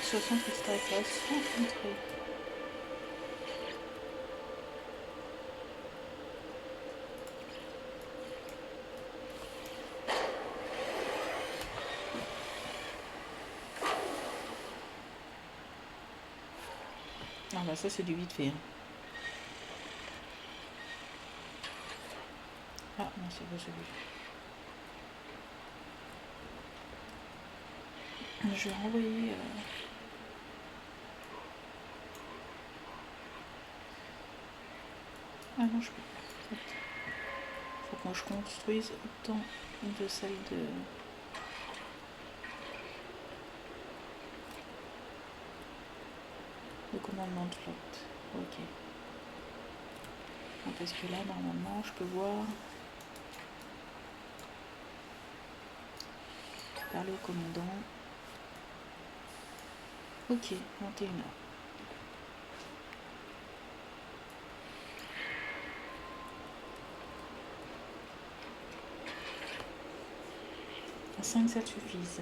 Soixante extraterrestres rencontrés. Ah bah ça c'est du vite fait. Hein. Ah non, c'est pas celui-là. Je vais renvoyer... Ah non, je peux pas. Faut que je construise autant de salles de commandement de flotte. Ok. Ah, parce que là, normalement, je peux voir... Parler au commandant. Ok, 21h. 5 ça te suffise.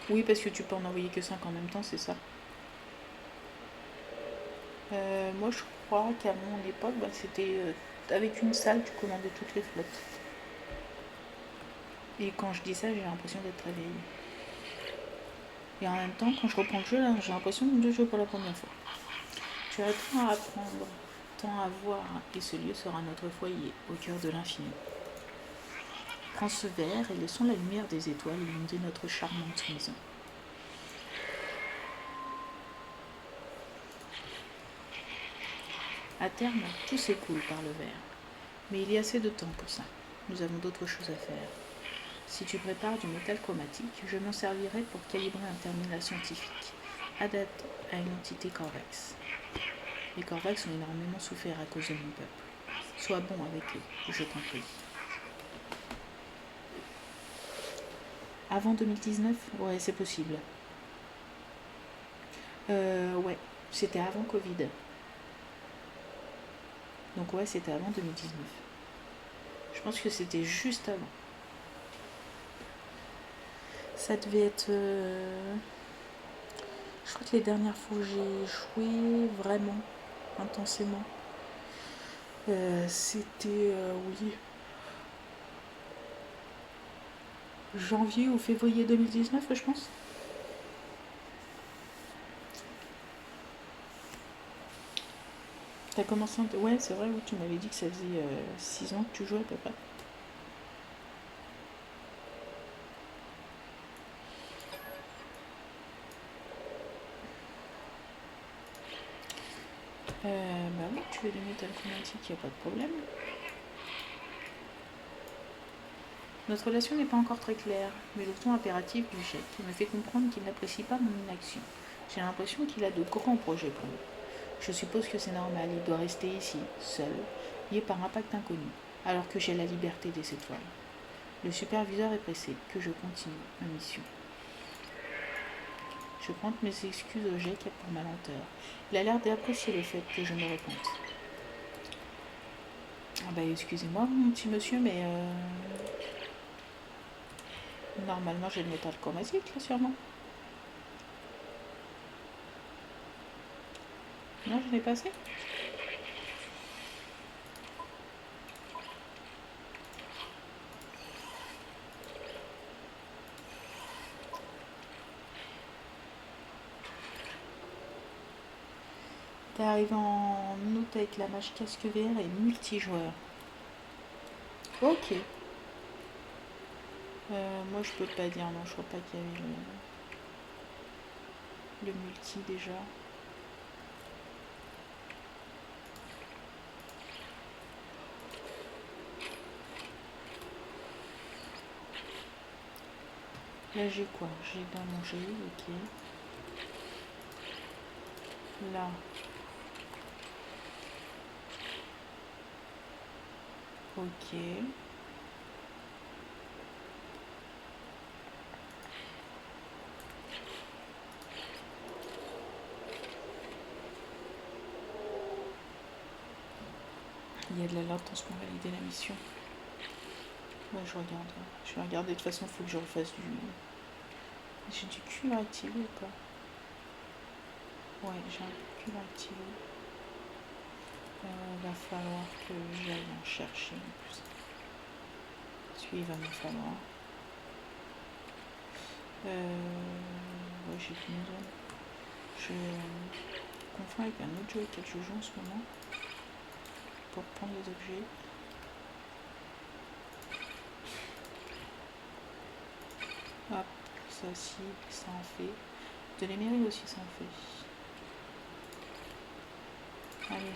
Oui, parce que tu peux en envoyer que 5 en même temps, c'est ça. Moi, je crois qu'à mon époque, c'était avec une salle, tu commandais toutes les flottes. Et quand je dis ça, j'ai l'impression d'être réveillée. Et en même temps, quand je reprends le jeu, là, j'ai l'impression de jouer pour la première fois. Tu as tant à apprendre, tant à voir, et ce lieu sera notre foyer, au cœur de l'infini. Prends ce verre et laissons la lumière des étoiles inonder notre charmante maison. À terme, tout s'écoule par le verre. Mais il y a assez de temps pour ça. Nous avons d'autres choses à faire. Si tu prépares du métal chromatique, je m'en servirai pour calibrer un terminal scientifique, adapté à une entité Corvex. Les Corvex ont énormément souffert à cause de mon peuple. Sois bon avec eux, je t'en prie. Avant 2019 ? Ouais, c'est possible. Ouais, c'était avant Covid. Donc ouais, c'était avant 2019. Je pense que c'était juste avant. Ça devait être... Je crois que les dernières fois où j'ai joué vraiment intensément, c'était, oui, janvier ou février 2019, je pense. T'as commencé en... Ouais, c'est vrai, oui, tu m'avais dit que ça faisait 6 ans que tu jouais à peu près. Bah oui, tu veux du métal chromatique, y a pas de problème. Notre relation n'est pas encore très claire, mais le ton impératif du chèque me fait comprendre qu'il n'apprécie pas mon inaction. J'ai l'impression qu'il a de grands projets pour nous. Je suppose que c'est normal, il doit rester ici, seul, lié par un pacte inconnu, alors que j'ai la liberté des étoiles. Le superviseur est pressé, que je continue ma mission. Je pointe mes excuses au GEC pour ma lenteur. Il a l'air d'apprécier le fait que je me repente. Ah bah excusez-moi mon petit monsieur, mais normalement j'ai le métal chromatique là sûrement. Non, je l'ai passé. T'es arrivé en août avec la mage casque VR et multijoueur. Ok. Moi je peux pas dire, non, je crois pas qu'il y avait le multi déjà. Là j'ai quoi? J'ai bien mangé, ok. Là. Ok. Il y a de la latence pour valider la mission. Ouais, je regarde. Je vais regarder. De toute façon, il faut que je refasse du... J'ai du cuivre activé ou pas? Ouais, j'ai un peu de cuivre activé. Va falloir que j'aille en chercher en plus. Parce qu'il va me falloir. Ouais, j'ai une zone. Je confonds avec un autre jeu auquel je joue en ce moment. Pour prendre les objets. Hop, ça aussi, ça en fait. De l'émeri aussi, ça en fait. Allez.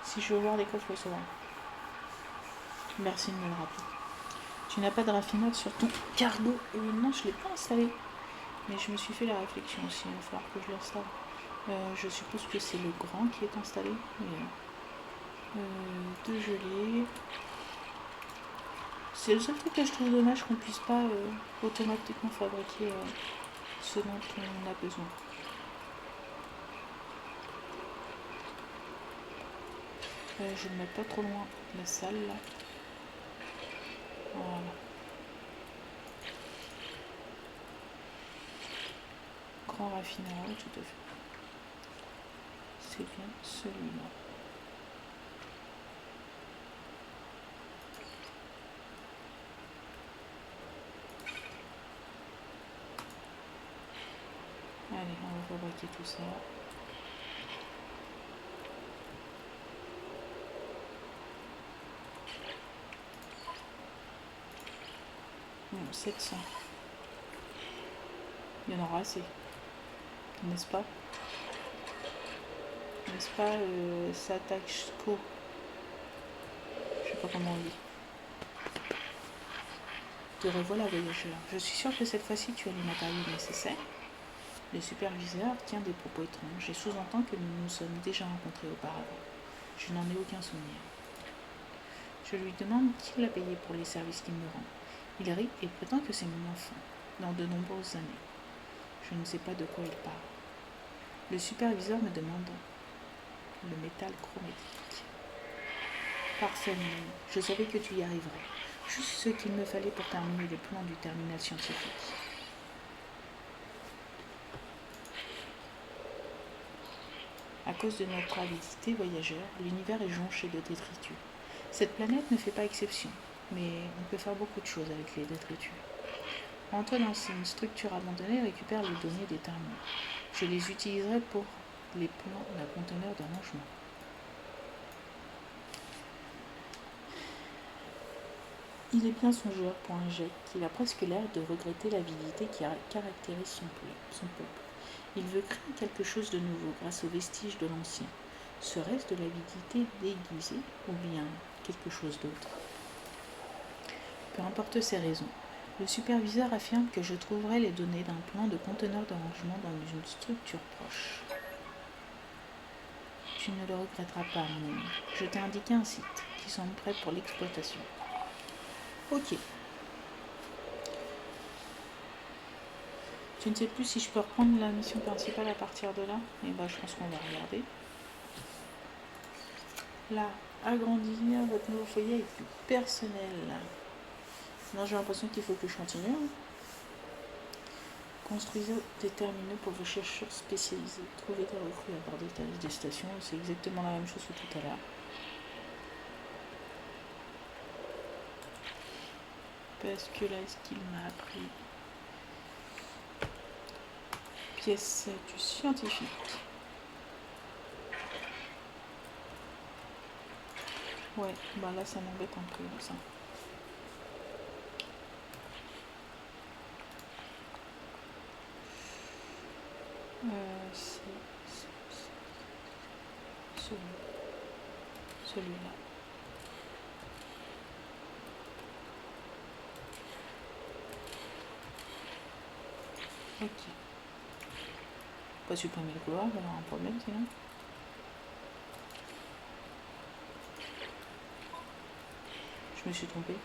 Si je veux voir les coffres, c'est bon. Merci de me le rappeler. Tu n'as pas de raffinage sur ton cargo. Non, je ne l'ai pas installé. Mais je me suis fait la réflexion aussi, il va falloir que je l'installe. Je suppose que c'est le grand qui est installé. De gelée. C'est le seul truc que je trouve dommage qu'on puisse pas automatiquement fabriquer ce dont on a besoin. Je vais le mettre pas trop loin de la salle là. Voilà. Grand raffinage, tout à fait. C'est bien celui-là. Allez, on va fabriquer tout ça. 700. Il y en aura assez. N'est-ce pas? N'est-ce pas, Satachko? Je sais pas comment on dit. Te revoilà, voyageur. Je suis sûre que cette fois-ci tu as les matériaux nécessaires. Le superviseur tient des propos étranges et sous-entend que nous nous sommes déjà rencontrés auparavant. Je n'en ai aucun souvenir. Je lui demande qui l'a payé pour les services qu'il me rend. Il rit et prétend que c'est mon enfant, dans de nombreuses années. Je ne sais pas de quoi il parle. Le superviseur me demande le métal chromatique. Parfait, mon ami. Je savais que tu y arriverais. Juste ce qu'il me fallait pour terminer le plan du terminal scientifique. À cause de notre avidité voyageur, l'univers est jonché de détritus. Cette planète ne fait pas exception, mais on peut faire beaucoup de choses avec les détritus. Entre dans une structure abandonnée et récupère les données des terminaux. Je les utiliserai pour les plans d'un conteneur de rangement. Il est bien songeur pour un Jek. Il a presque l'air de regretter l'avidité qui caractérise son peuple. Il veut créer quelque chose de nouveau grâce aux vestiges de l'ancien. Serait-ce de l'avidité déguisée ou bien quelque chose d'autre? Peu importe ses raisons, le superviseur affirme que je trouverai les données d'un plan de conteneur de rangement dans une structure proche. Tu ne le regretteras pas, mon ami. Je t'ai indiqué un site qui semble prêt pour l'exploitation. Ok. Je ne sais plus si je peux reprendre la mission principale à partir de là. Et bah je pense qu'on va regarder. Là, agrandir votre nouveau foyer avec du personnel. Non, j'ai l'impression qu'il faut que je continue. Construisez des terminaux pour vos chercheurs spécialisés. Trouvez des recrues à bord des stations. C'est exactement la même chose que tout à l'heure. Parce que là, ce qu'il m'a appris. Pièce du scientifique. Ouais, bah là, ça m'embête un peu, ça. C'est celui-là. Ok. Pas supprimer le couloir, il va y avoir un problème sinon. Je me suis trompée.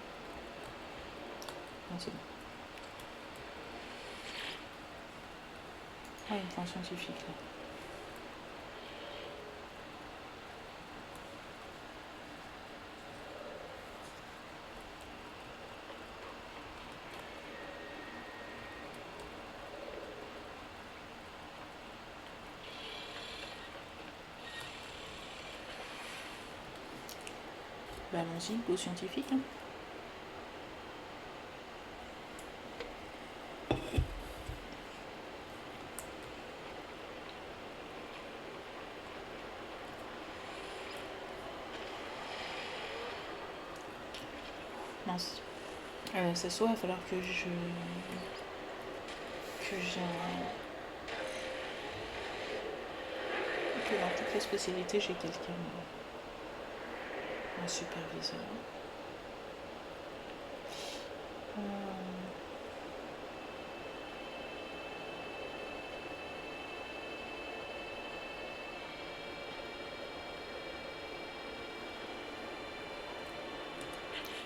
Non, c'est bon. Ah, une plan scientifique là. Bah allons-y, go scientifique. Hein. Mince. Ça soit, il va falloir que dans toutes les spécialités, j'ai quelqu'un, un superviseur.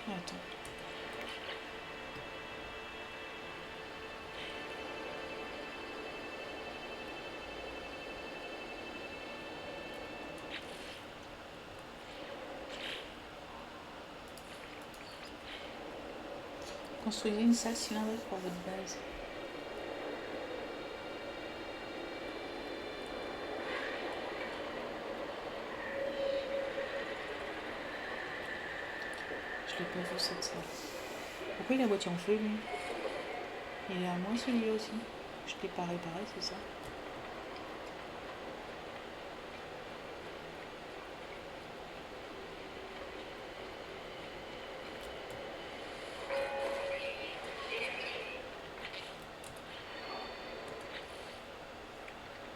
Attends. Construisez une salle cylindrique pour votre base. Je l'ai pas vu cette salle. Pourquoi il a boîtier en feu lui? Il est à moi celui-là aussi. Je l'ai pas réparé, c'est ça?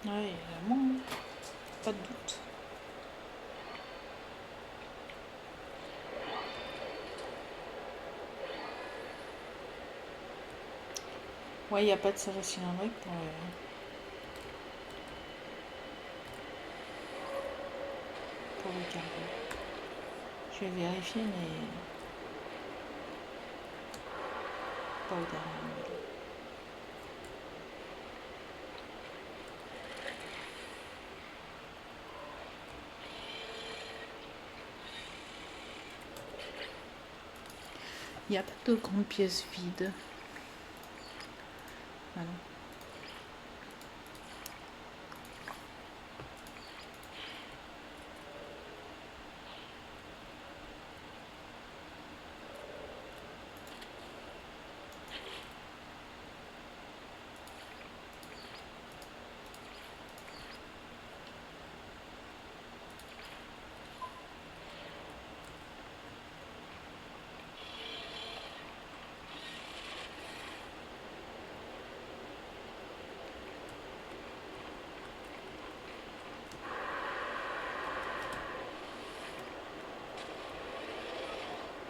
Ouais, il est à moi, hein. Pas de doute. Ouais, il n'y a pas de salle cylindrique pour le cargo. Je vais vérifier, mais pas au dernier modèle. Il n'y a pas de grande pièce vide. Voilà.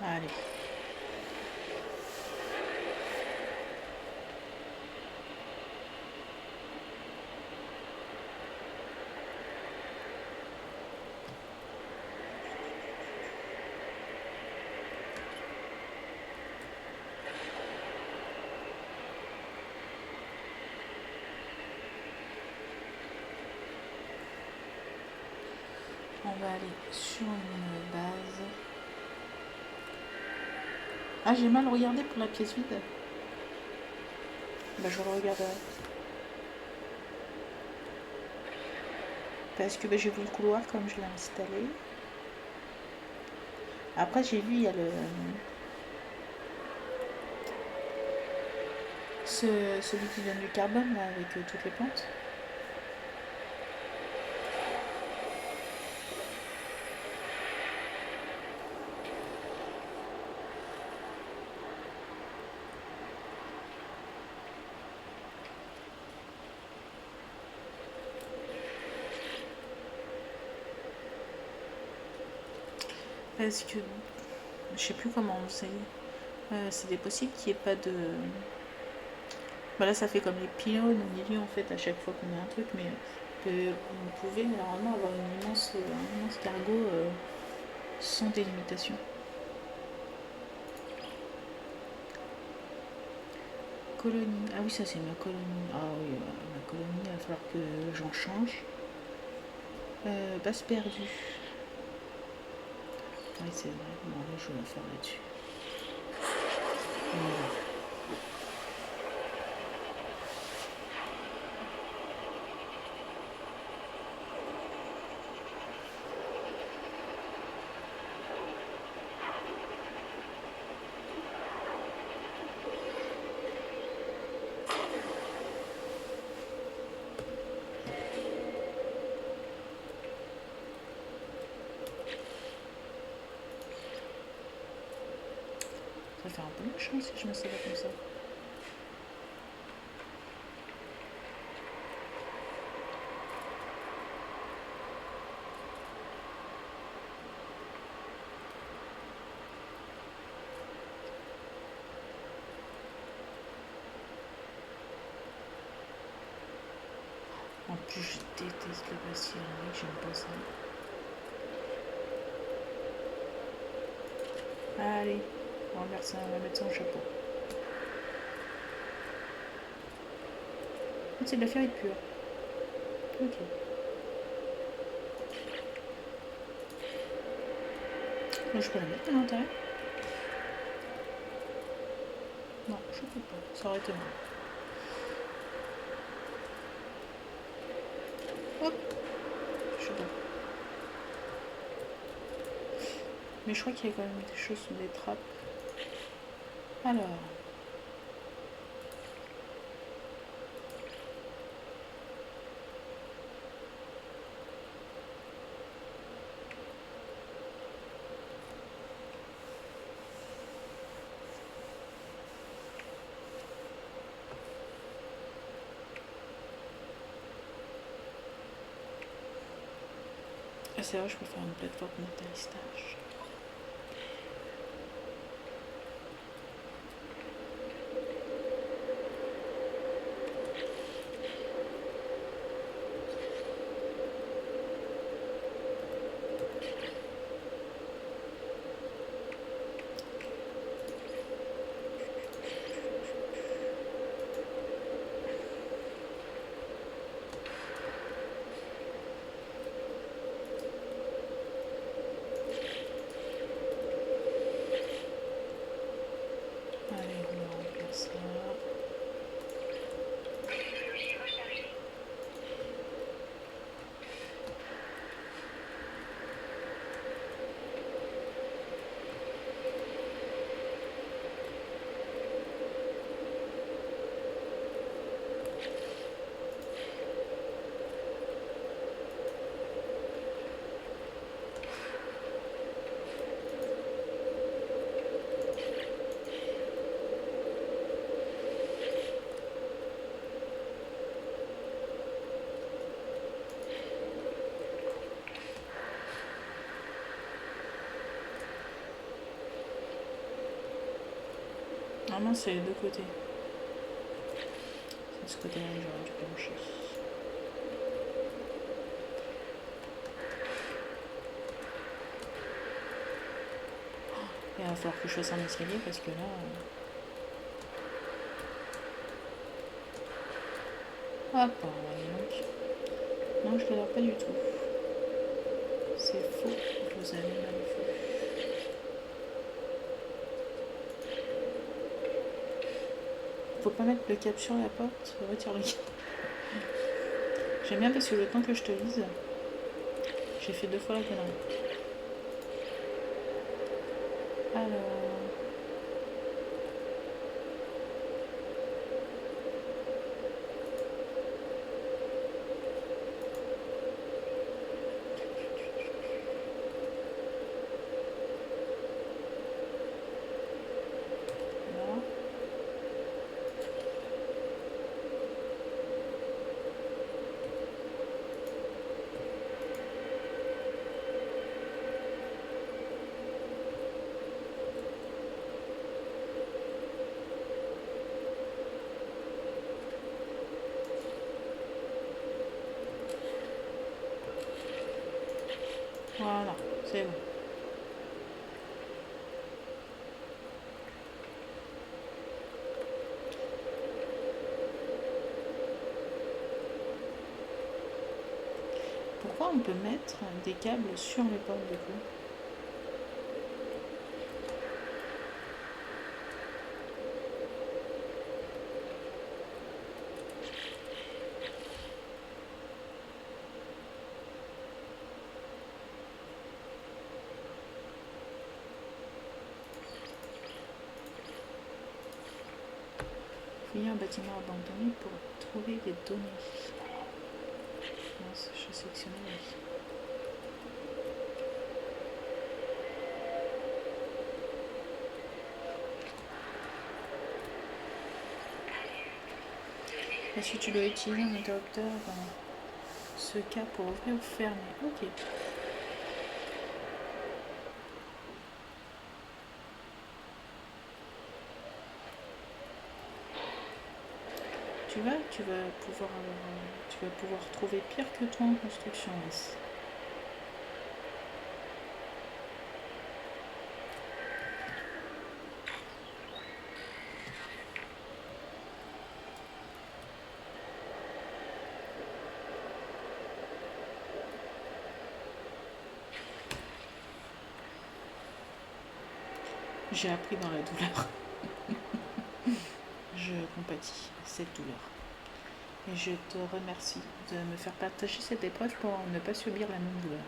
Allez. On va aller sur une base. Ah, j'ai mal regardé pour la pièce vide. Bah, je le regarderai. Parce que j'ai vu le couloir comme je l'ai installé. Après, j'ai vu, il y a celui qui donne du carbone là, avec toutes les plantes. Parce que je sais plus comment on sait. C'était possible qu'il n'y ait pas de. Bah là, ça fait comme les pylônes au milieu en fait à chaque fois qu'on met un truc, mais on pouvait normalement avoir un immense cargo sans délimitation. Colonie. Ah oui, ça c'est ma colonie. Ah oui, ma colonie, il va falloir que j'en change. Base perdue. Oui, c'est vrai. Bon, là, je vais la faire là-dessus. Voilà. Ça va faire un peu moche hein, si je me sais pas comme ça. Je déteste la pastille, mec, j'aime pas ça. Allez, on va mettre ça en chapeau. C'est de la ferrite pure. Ok. Donc, je peux la mettre à l'intérieur? Non, je peux pas. Ça aurait été mal. Hop, je sais pas. Mais je crois qu'il y a quand même des choses sous des trappes. Alors. Ah, c'est vrai, je peux faire une plateforme d'atterrissage. Allez, on va remplir ça. Normalement, c'est les deux côtés. C'est de ce côté-là que j'aurais dû pencher. Il va falloir que je fasse un escalier parce que là. Hop, donc. Non, je ne l'adore pas du tout. C'est faux, vous avez mal vu. Faut pas mettre le cap sur la porte, retire le cap. J'aime bien parce que le temps que je te lise, j'ai fait 2 fois la connerie. Alors. Voilà, c'est bon. Pourquoi on peut mettre des câbles sur les portes du coup? Fouiller un bâtiment abandonné pour trouver des données. Mince, je sélectionne oui. Est-ce que tu dois utiliser un interrupteur dans ce cas pour ouvrir ou fermer? Ok. Tu tu vas pouvoir trouver pire que toi en construction, S. J'ai appris dans la douleur. Je compatis à cette douleur. Et je te remercie de me faire partager cette épreuve pour ne pas subir la même douleur.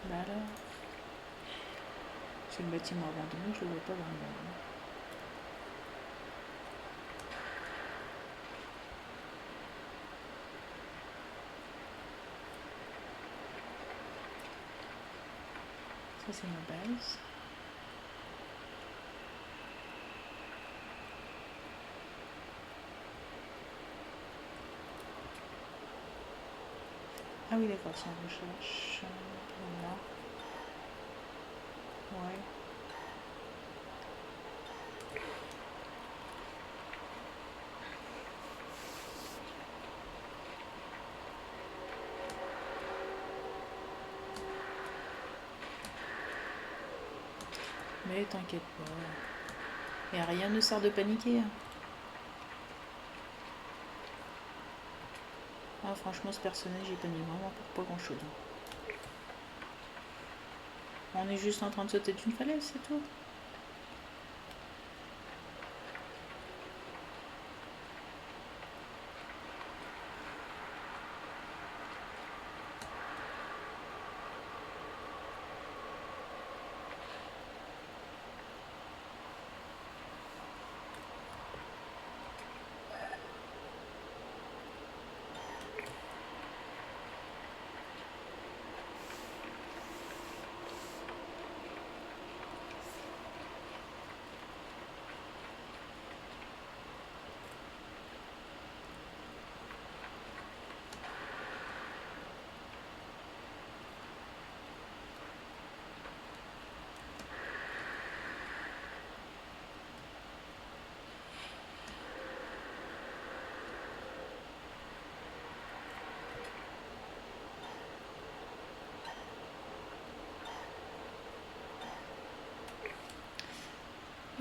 Bah alors, c'est le bâtiment abandonné, je le vois pas vraiment. Ça c'est ma base. Ah oui d'accord, c'est en recherche. Voilà. Ouais. Mais t'inquiète pas. Et rien ne sert de paniquer. Hein. Ah, franchement, ce personnage, il panique vraiment pour pas grand chose. On est juste en train de sauter d'une falaise, c'est tout.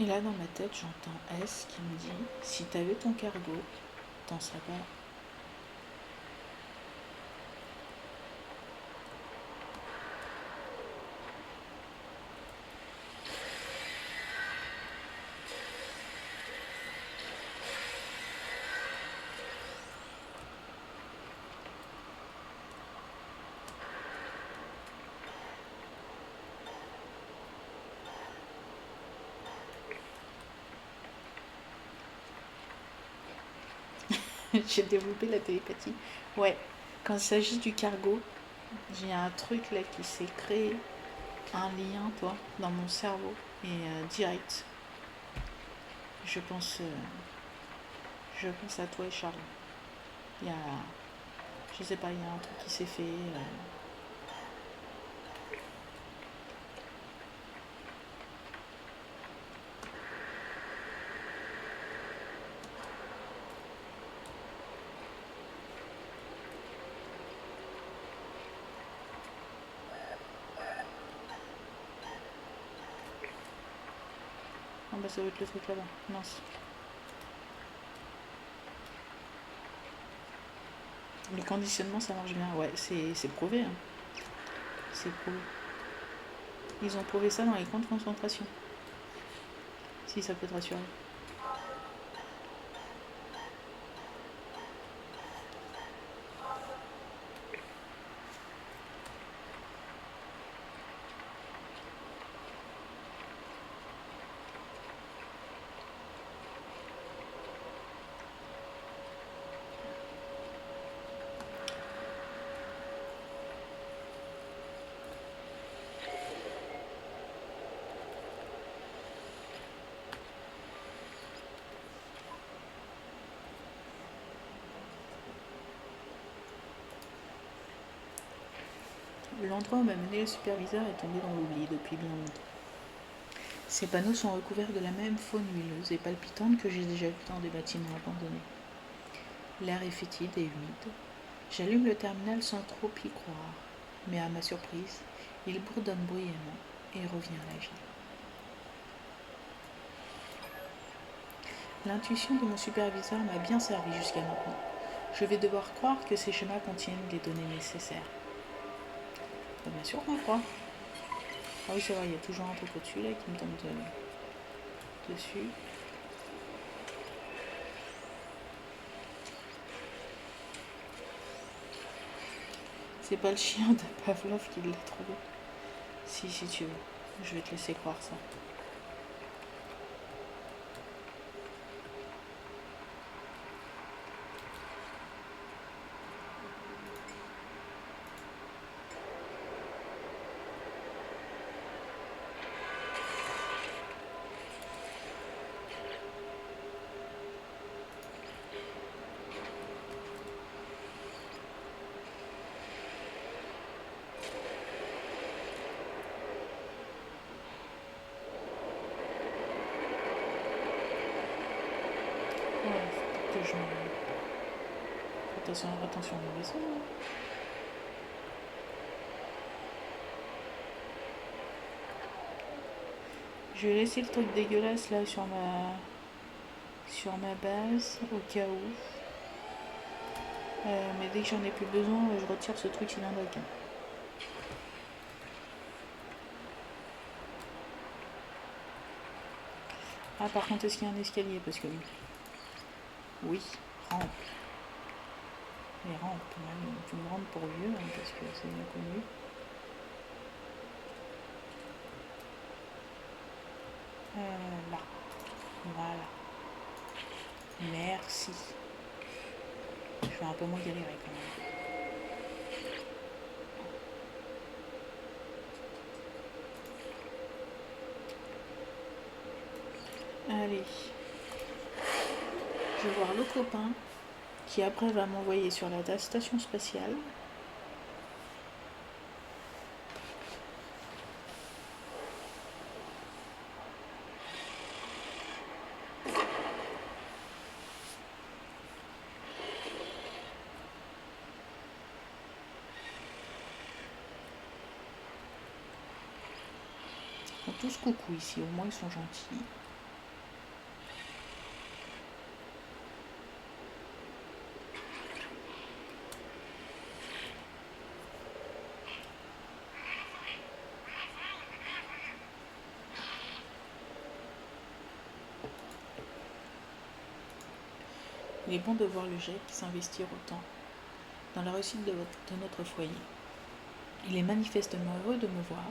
Et là, dans ma tête, j'entends S qui me dit, si t'avais ton cargo, t'en serais pas là. J'ai développé la télépathie. Ouais, quand il s'agit du cargo, j'ai un truc là qui s'est créé, un lien, toi, dans mon cerveau, et direct. Je pense, euh, je pense à toi et Charles. Il y a, je sais pas, il y a un truc qui s'est fait. Ah bah ça va être le truc là-bas. Mince. Le conditionnement, ça marche bien. Ouais, c'est prouvé. Hein. C'est prouvé. Ils ont prouvé ça dans les camps de concentration. Si ça peut te rassurer. L'endroit où m'a mené le superviseur est tombé dans l'oubli depuis bien longtemps. Ces panneaux sont recouverts de la même faune huileuse et palpitante que j'ai déjà vue dans des bâtiments abandonnés. L'air est fétide et humide. J'allume le terminal sans trop y croire, mais à ma surprise, il bourdonne bruyamment et revient à la vie. L'intuition de mon superviseur m'a bien servi jusqu'à maintenant. Je vais devoir croire que ces schémas contiennent les données nécessaires. Bien sûr qu'on croit. Ah oui, c'est vrai, il y a toujours un truc au-dessus là qui me tombe dessus. C'est pas le chien de Pavlov qui l'a trouvé. Si tu veux. Je vais te laisser croire ça. Ouais, faut que je me... Attention à mon vaisseau. Je vais laisser le truc dégueulasse là sur ma base au cas où. Mais dès que j'en ai plus besoin, je retire ce truc cylindrique. Ah, par contre, est-ce qu'il y a un escalier? Parce que oui, rampe. Les rampes, même, tu me rends pour vieux, hein, parce que c'est bien connu. Là. Voilà. Merci. Je vais un peu moins galérer quand même. Allez. Je vais voir le copain qui après va m'envoyer sur la station spatiale. Ils sont tous coucou ici, au moins ils sont gentils. Il est bon de voir le GIEC s'investir autant dans la réussite de notre foyer. Il est manifestement heureux de me voir,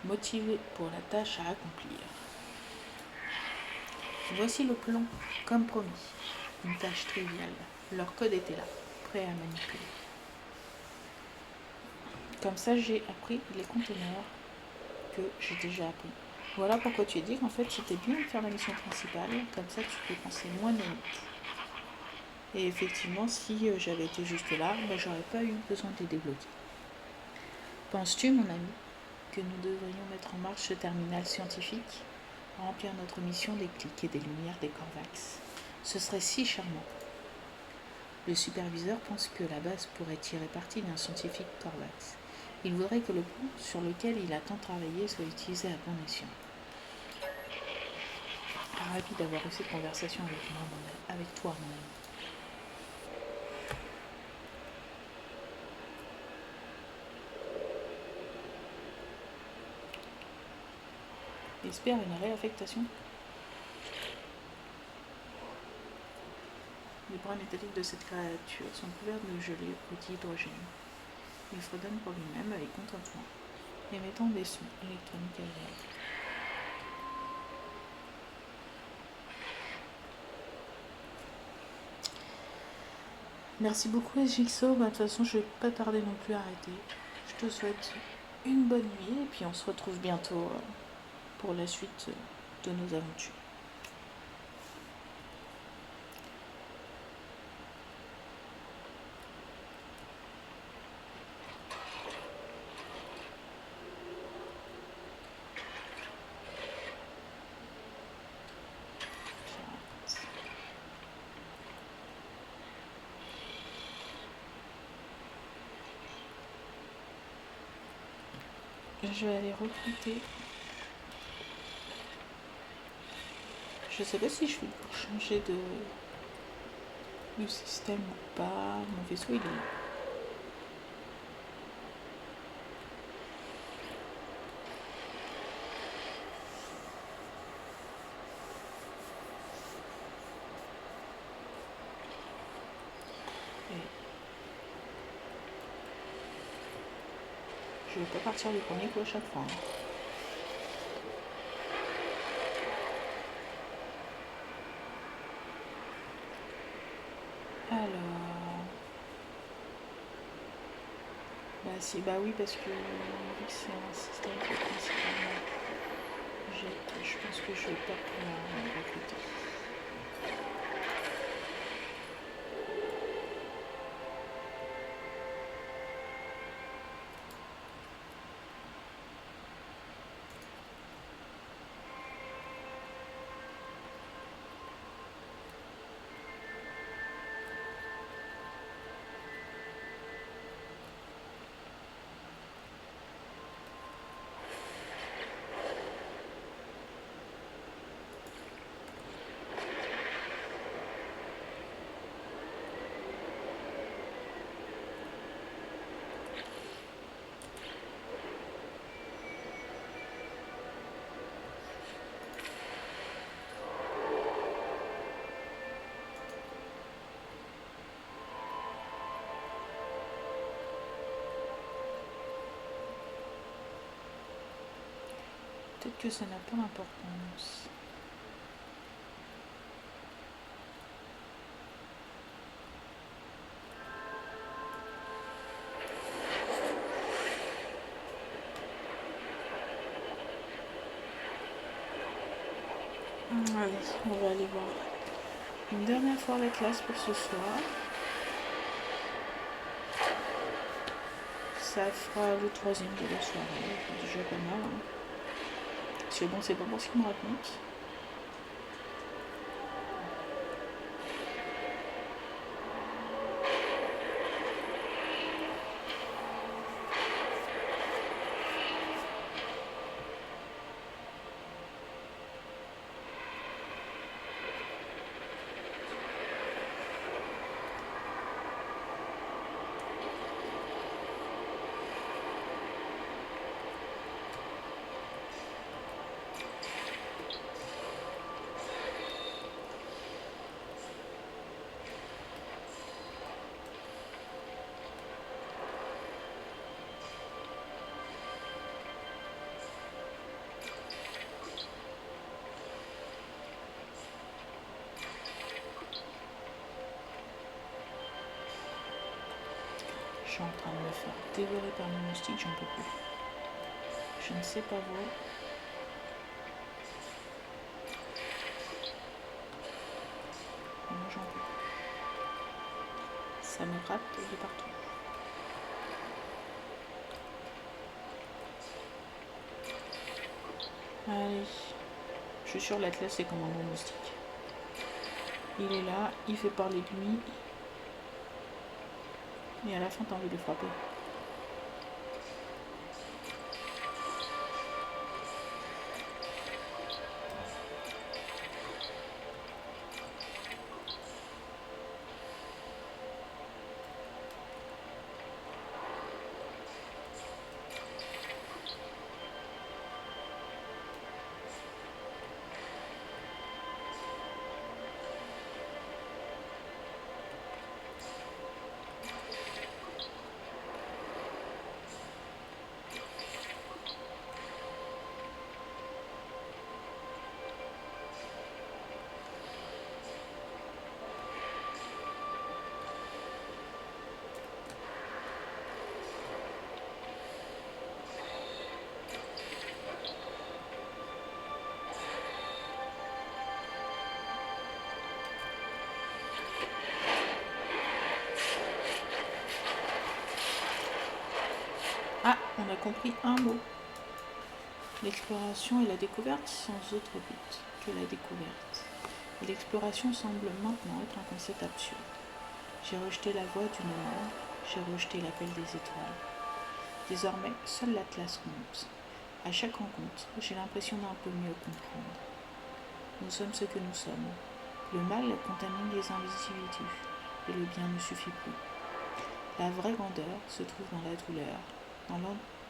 motivé pour la tâche à accomplir. Voici le plan, comme promis. Une tâche triviale. Leur code était là, prêt à manipuler. Comme ça, j'ai appris les conteneurs que j'ai déjà appris. Voilà pourquoi tu as dit qu'en fait, c'était bien de faire la mission principale, comme ça tu peux penser moins nanique. Et effectivement, si j'avais été juste là, j'aurais pas eu besoin de les débloquer. Penses-tu, mon ami, que nous devrions mettre en marche ce terminal scientifique, remplir notre mission des clics et des lumières des Corvax? Ce serait si charmant. Le superviseur pense que la base pourrait tirer parti d'un scientifique Corvax. Il voudrait que le plan sur lequel il a tant travaillé soit utilisé à bon escient. Ravi d'avoir eu cette conversation avec toi, mon ami. Espère une réaffectation. Les bras métalliques de cette créature sont couverts de gelée ou d'hydrogène. Il fredonne pour lui-même avec contentement, émettant des sons électroniques agréables. Merci beaucoup, Jigsaw. De toute façon, je ne vais pas tarder non plus à arrêter. Je te souhaite une bonne nuit et puis on se retrouve bientôt pour la suite de nos aventures. Je vais aller recruter. Je sais pas si je fais pour changer de système ou pas. Mon vaisseau il est là. Je vais pas partir du premier coup à chaque fois. Alors. Bah oui, parce que vu que c'est un système qui est principalement jet, je pense que je vais pas pouvoir recruter. Peut-être que ça n'a pas d'importance. Allez, on va aller voir une dernière fois la classe pour ce soir. Ça fera le 3e de la soirée, c'est déjà pas mal. Hein. C'est bon, c'est pas pour ce qu'il me raconte. Je suis en train de me faire dévorer par mes moustiques, j'en peux plus. Je ne sais pas vous. Mais moi j'en peux plus. Ça me gratte de partout. Allez. Je suis sûre l'Atlas c'est comme un bon moustique. Il est là, il fait parler de lui. Et à la fin t'as envie de le frapper. Ah, on a compris un mot. L'exploration et la découverte sans autre but que la découverte. Et l'exploration semble maintenant être un concept absurde. J'ai rejeté la voix du nomade, j'ai rejeté l'appel des étoiles. Désormais, seul l'Atlas compte. À chaque rencontre, j'ai l'impression d'un peu mieux comprendre. Nous sommes ce que nous sommes. Le mal contamine les individus, et le bien ne suffit plus. La vraie grandeur se trouve dans la douleur,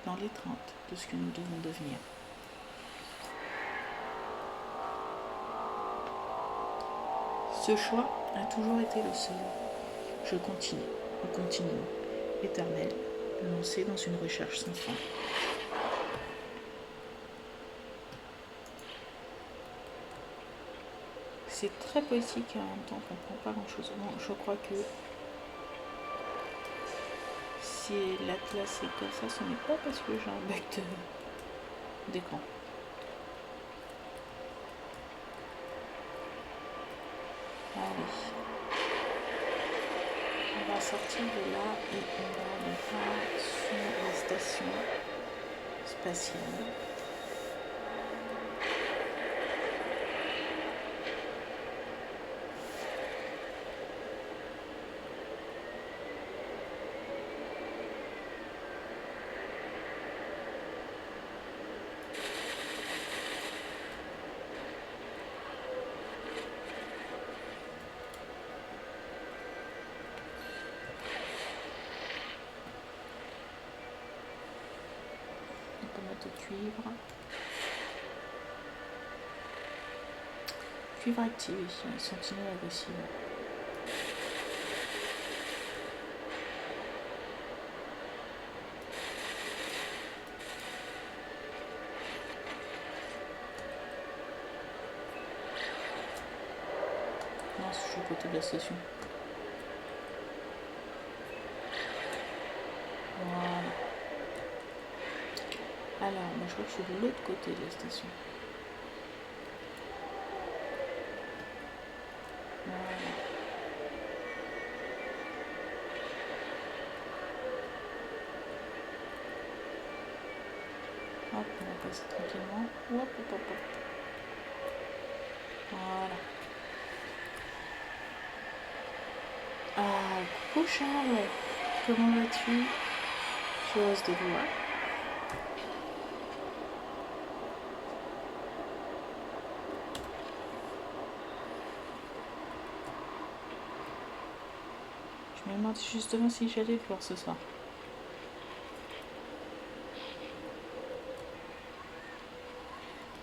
dans l'étreinte de ce que nous devons devenir. Ce choix a toujours été le seul. Je continue, nous continuons, éternel, lancé dans une recherche sans fin. C'est très poétique et en même temps on ne comprend pas grand-chose. Bon, je crois que si l'Atlas est comme ça, ce n'est pas parce que j'ai un bug d'écran. Allez. On va sortir de là et on va aller voir sur la station spatiale. Cuivre. Cuivre activé, sentinelle agressive. Non, je suis à côté de la station. Voilà. Alors, moi je crois que je suis de l'autre côté de la station. Voilà. Hop, on va passer tranquillement. Hop, hop, hop, hop. Voilà. Ah, coucou Charles. Comment vas-tu? Je rose de voir. Je me demande justement si j'allais le voir ce soir.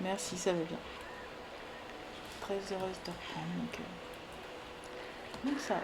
Merci, ça va bien. Très heureuse de reprendre, donc ça va.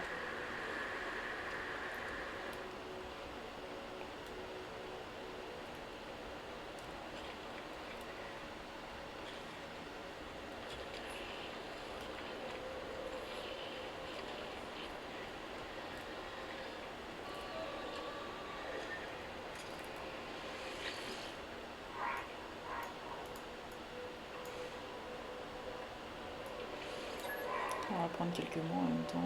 On va prendre quelques mots en même temps.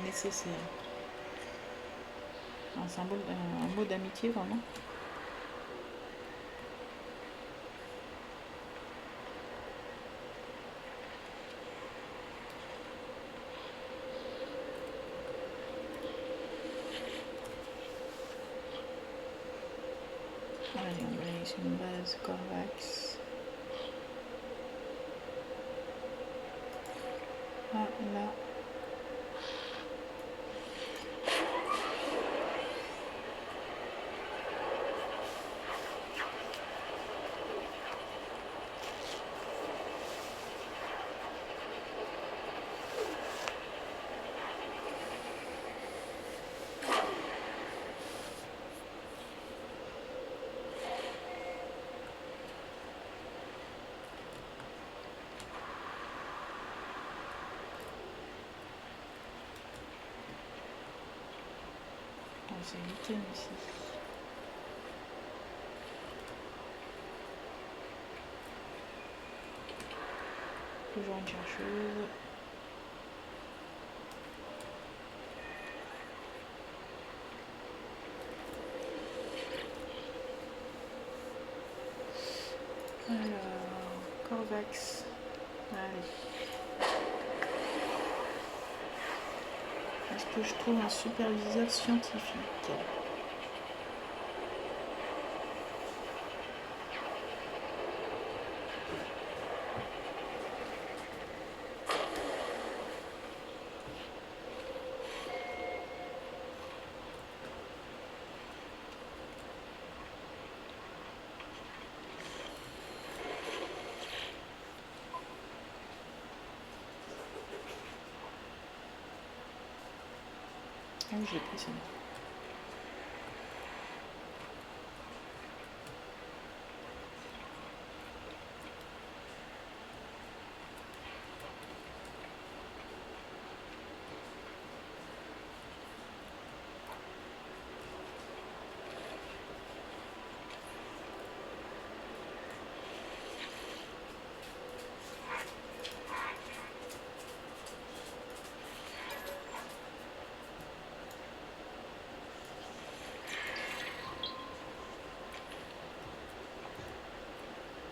Nécessaire. Un symbole, un mot d'amitié vraiment. Allez, on va aller sur une base Corvax. Ah, là. C'est nickel ici. Toujours une chercheuse. Alors, Corvax. Allez. Est-ce que je trouve un superviseur scientifique? Ah oui, j'ai pris ça.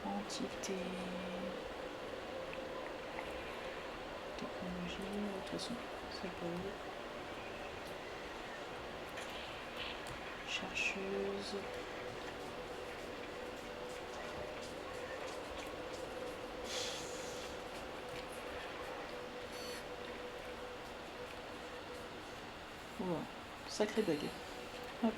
Entité. Technologie, de toute façon, ça peut. Chercheuse. Voilà, sacré bug. Hop.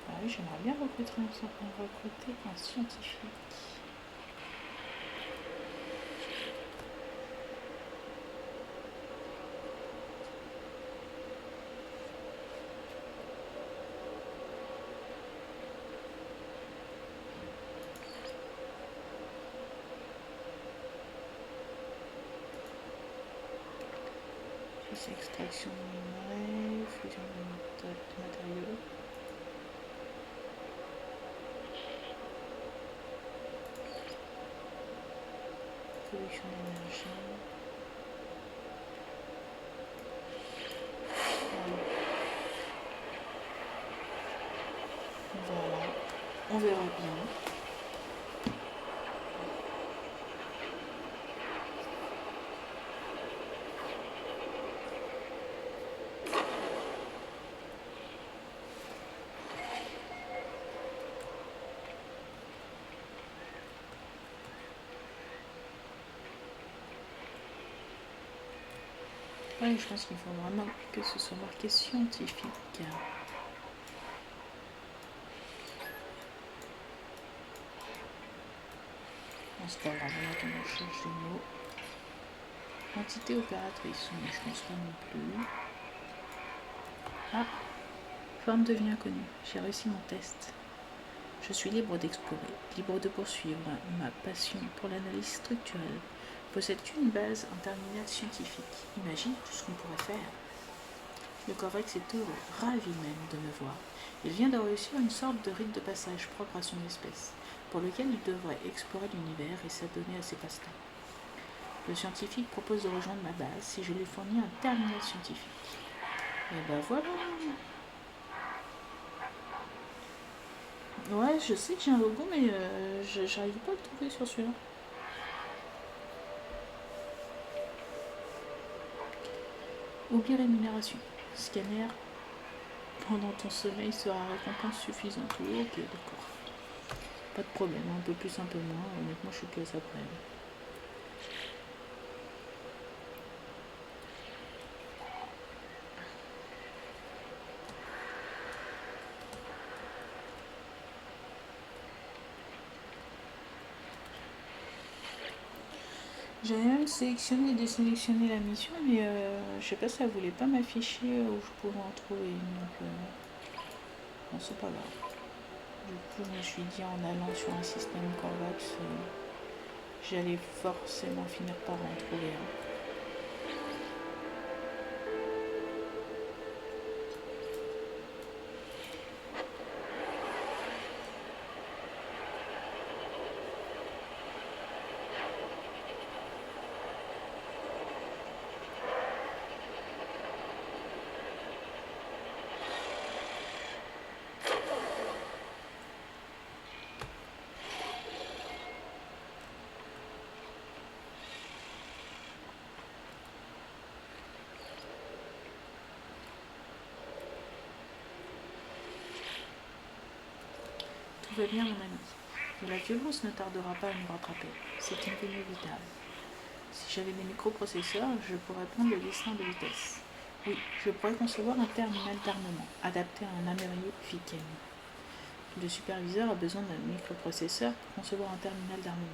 Ah oui, j'aimerais bien recruter un scientifique. C'est extraction de minerais, fusion de matériaux. Production d'énergie. Voilà, on verra bien. Oui, je pense qu'il faut vraiment que ce soit marqué scientifique. Bon, c'est pas grave, on attend la recherche des mots. Entité opératrice, je pense pas non plus. Ah, forme devient inconnue. J'ai réussi mon test. Je suis libre d'explorer, libre de poursuivre ma passion pour l'analyse structurelle. Possèdes-tu une base, un terminal scientifique? Imagine tout ce qu'on pourrait faire. Le Corvex est heureux, ravi même de me voir. Il vient de réussir une sorte de rite de passage propre à son espèce, pour lequel il devrait explorer l'univers et s'adonner à ses passe-temps. Le scientifique propose de rejoindre ma base si je lui fournis un terminal scientifique. Et ben voilà. Ouais, je sais que j'ai un logo, mais j'arrive pas à le trouver sur celui-là. Oublie rémunération. Scanner. Pendant ton sommeil sera récompense suffisante. Oui, ok, d'accord. Pas de problème, un peu plus, un peu moins. Honnêtement, je suis plus à ça près. J'avais même sélectionné et désélectionné la mission, mais je sais pas, ça voulait pas m'afficher où je pouvais en trouver une. Donc, Bon, c'est pas grave. Du coup, je me suis dit en allant sur un système Corvax, j'allais forcément finir par en trouver un. Tout va bien, mon ami. Mais la violence ne tardera pas à nous rattraper. C'est inévitable. Si j'avais des microprocesseurs, je pourrais prendre le dessin de vitesse. Oui, je pourrais concevoir un terminal d'armement, adapté à un américain. Le superviseur a besoin d'un microprocesseur pour concevoir un terminal d'armement.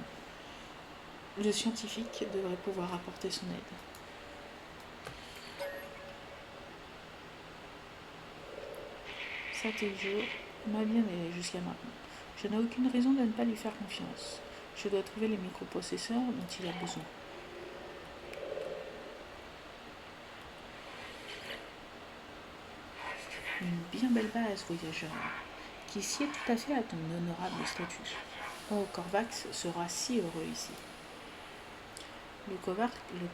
Le scientifique devrait pouvoir apporter son aide. Satéjo m'a bien aidé jusqu'à maintenant. Je n'ai aucune raison de ne pas lui faire confiance. Je dois trouver les microprocesseurs dont il a besoin. Une bien belle base, voyageur, qui sied tout à fait à ton honorable statut. Oh, Corvax sera si heureux ici. Le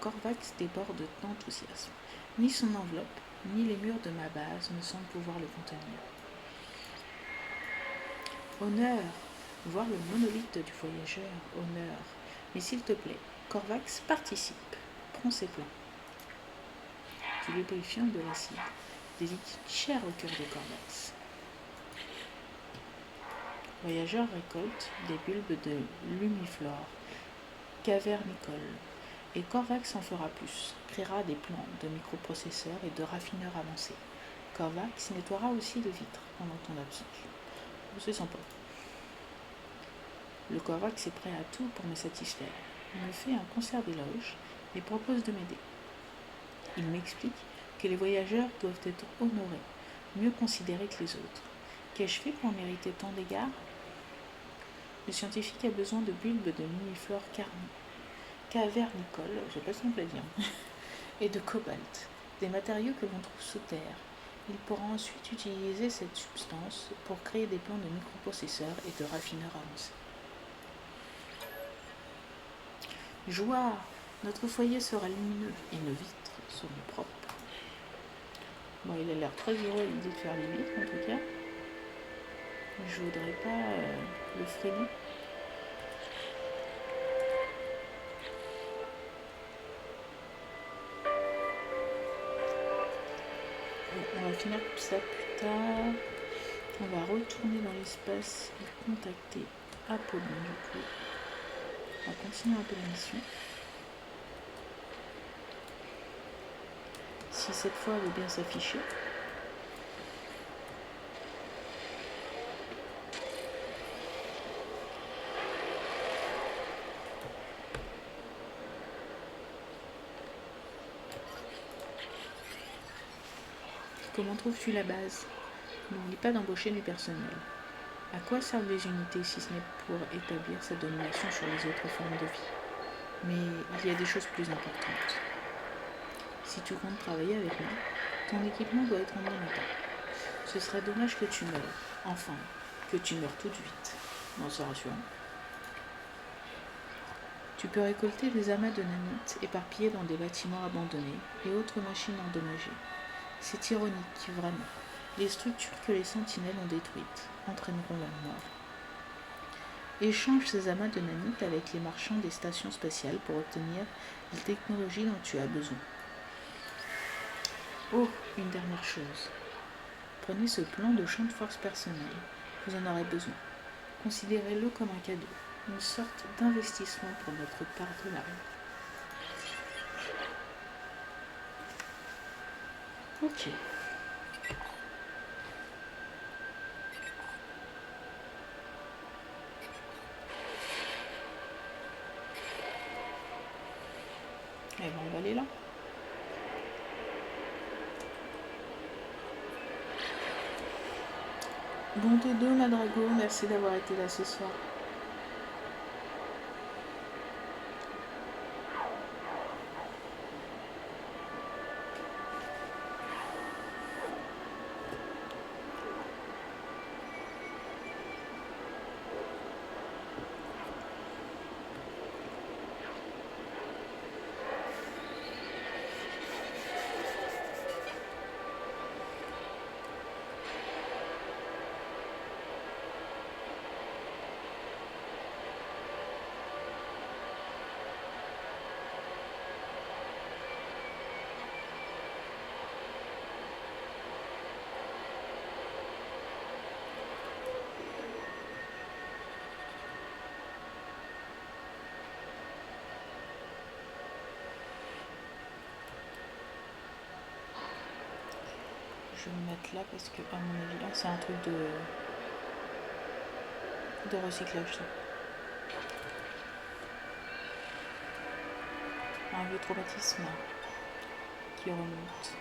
Corvax déborde d'enthousiasme. Ni son enveloppe, ni les murs de ma base ne semblent pouvoir le contenir. Honneur, voir le monolithe du voyageur, honneur. Mais s'il te plaît, Corvax participe. Prends ses plans. Du lubrifiant de l'acide, des liquides chers au cœur de Corvax. Voyageur récolte des bulbes de lumiflore, cavernicole, et Corvax en fera plus, créera des plans de microprocesseurs et de raffineurs avancés. Corvax nettoiera aussi les vitres pendant ton absence. C'est sympa. Le Corvax est prêt à tout pour me satisfaire. Il me fait un concert d'éloges et propose de m'aider. Il m'explique que les voyageurs doivent être honorés, mieux considérés que les autres. Qu'ai-je fait pour mériter tant d'égards? Le scientifique a besoin de bulbes de lumiflore cavernicole, j'ai pas simple à dire, et de cobalt, des matériaux que l'on trouve sous terre. Il pourra ensuite utiliser cette substance pour créer des plans de microprocesseurs et de raffineurs avancés. Joie! Notre foyer sera lumineux et nos vitres seront propres. Bon, il a l'air très heureux à l'idée de faire les vitres en tout cas. Je voudrais pas le freiner. On va finir ça plus tard. On va retourner dans l'espace et contacter Apollon du coup. On va continuer un peu la mission. Si cette fois elle veut bien s'afficher. Comment trouves-tu la base? N'oublie pas d'embaucher du personnel. À quoi servent les unités si ce n'est pour établir sa domination sur les autres formes de vie? Mais il y a des choses plus importantes. Si tu comptes travailler avec moi, ton équipement doit être en bon état. Ce serait dommage que tu meurs. Enfin, que tu meurs tout de suite. Non, c'est rassurant. Tu peux récolter des amas de nanites éparpillés dans des bâtiments abandonnés et autres machines endommagées. C'est ironique, vraiment. Les structures que les sentinelles ont détruites entraîneront la mort. Échange ces amas de nanites avec les marchands des stations spatiales pour obtenir les technologies dont tu as besoin. Oh, une dernière chose. Prenez ce plan de champ de force personnel. Vous en aurez besoin. Considérez-le comme un cadeau, une sorte d'investissement pour notre partenariat. Ok. Eh ben, on va aller là. Bonté 2, Madrago, merci d'avoir été là ce soir. Je vais me mettre là parce que, à mon avis, c'est un truc de recyclage, ça. Un vieux traumatisme qui remonte.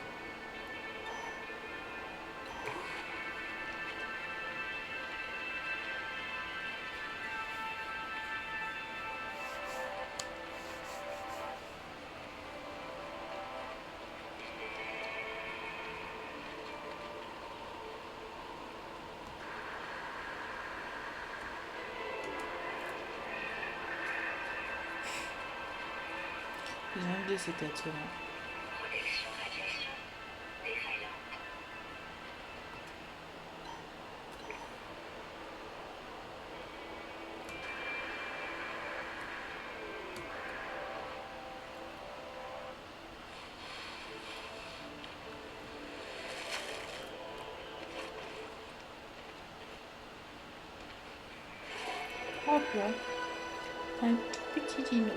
Ils ont oublié cette attirant. Protection radiation défaillante. Hop là, un petit dino.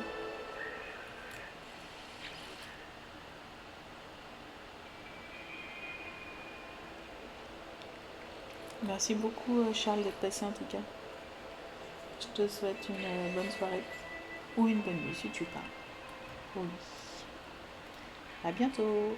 Merci beaucoup Charles d'être passé en tout cas. Je te souhaite une bonne soirée ou une bonne nuit si tu pars. Oui. À bientôt.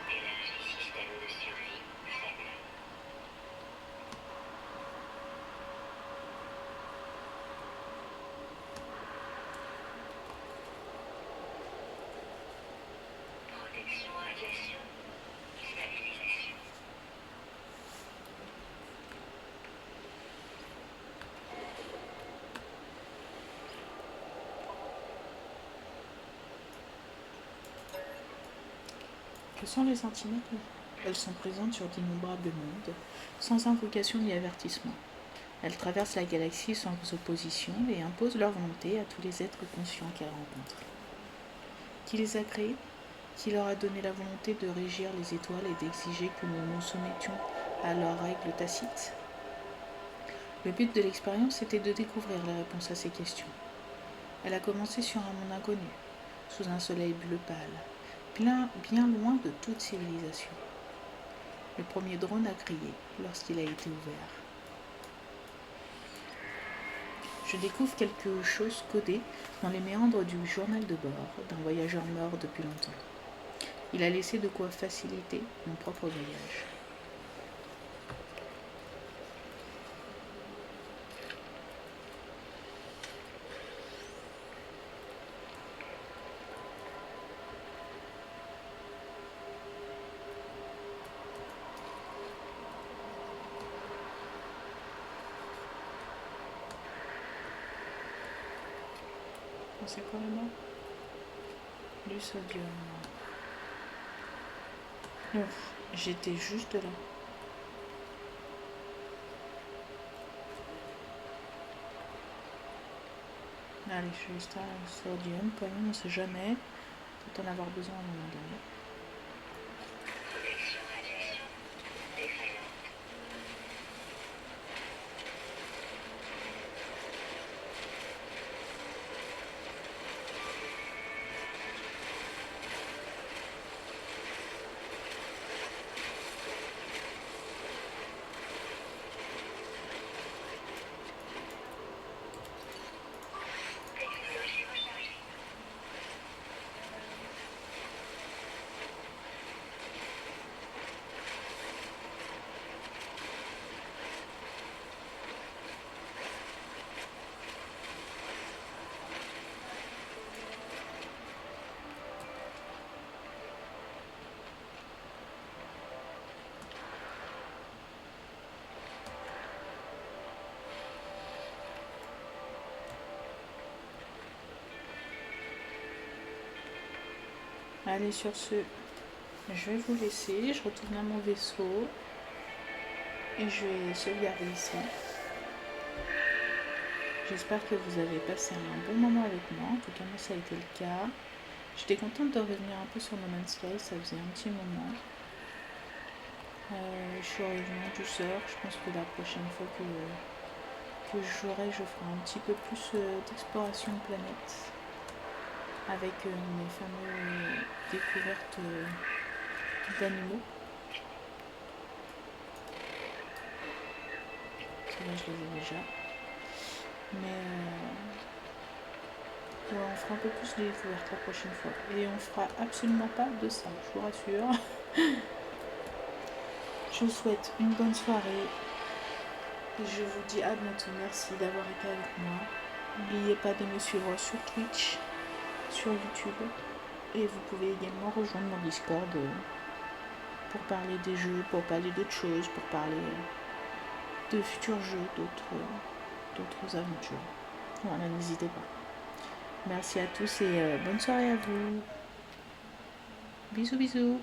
Énergie système de survie faible. Protection radiation stabilisation. Que sont les sentinelles? Elles sont présentes sur d'innombrables mondes, sans invocation ni avertissement. Elles traversent la galaxie sans opposition et imposent leur volonté à tous les êtres conscients qu'elles rencontrent. Qui les a créés? Qui leur a donné la volonté de régir les étoiles et d'exiger que nous nous soumettions à leurs règles tacites? Le but de l'expérience était de découvrir les réponses à ces questions. Elle a commencé sur un monde inconnu, sous un soleil bleu pâle, bien loin de toute civilisation. Le premier drone a crié lorsqu'il a été ouvert. Je découvre quelque chose codé dans les méandres du journal de bord d'un voyageur mort depuis longtemps. Il a laissé de quoi faciliter mon propre voyage. C'est quoi là-bas? Du sodium. Ouf, j'étais juste là. Allez, je vais installer un sodium, quand même, on sait jamais. Peut en avoir besoin à un moment donné. Protection radiation défaillante. Technologie rechargée. Allez, sur ce, je vais vous laisser. Je retourne à mon vaisseau. Et je vais sauvegarder ici. J'espère que vous avez passé un bon moment avec moi. En tout cas, moi, ça a été le cas. J'étais contente de revenir un peu sur No Man's Sky. Ça faisait un petit moment. Je suis revenue en douceur. Je pense que la prochaine fois que je jouerai, je ferai un petit peu plus d'exploration de planète. Avec mes fameuses découvertes d'animaux. Là, je les ai déjà. Mais ouais, on fera un peu plus de découvertes la prochaine fois. Et on fera absolument pas de ça, je vous rassure. Je vous souhaite une bonne soirée. Je vous dis à bientôt. Merci d'avoir été avec moi. N'oubliez pas de me suivre sur Twitch, sur YouTube. Et vous pouvez également rejoindre mon Discord pour parler des jeux, pour parler d'autres choses, pour parler de futurs jeux, d'autres aventures. Voilà, n'hésitez pas. Merci à tous et bonne soirée à vous. Bisous bisous.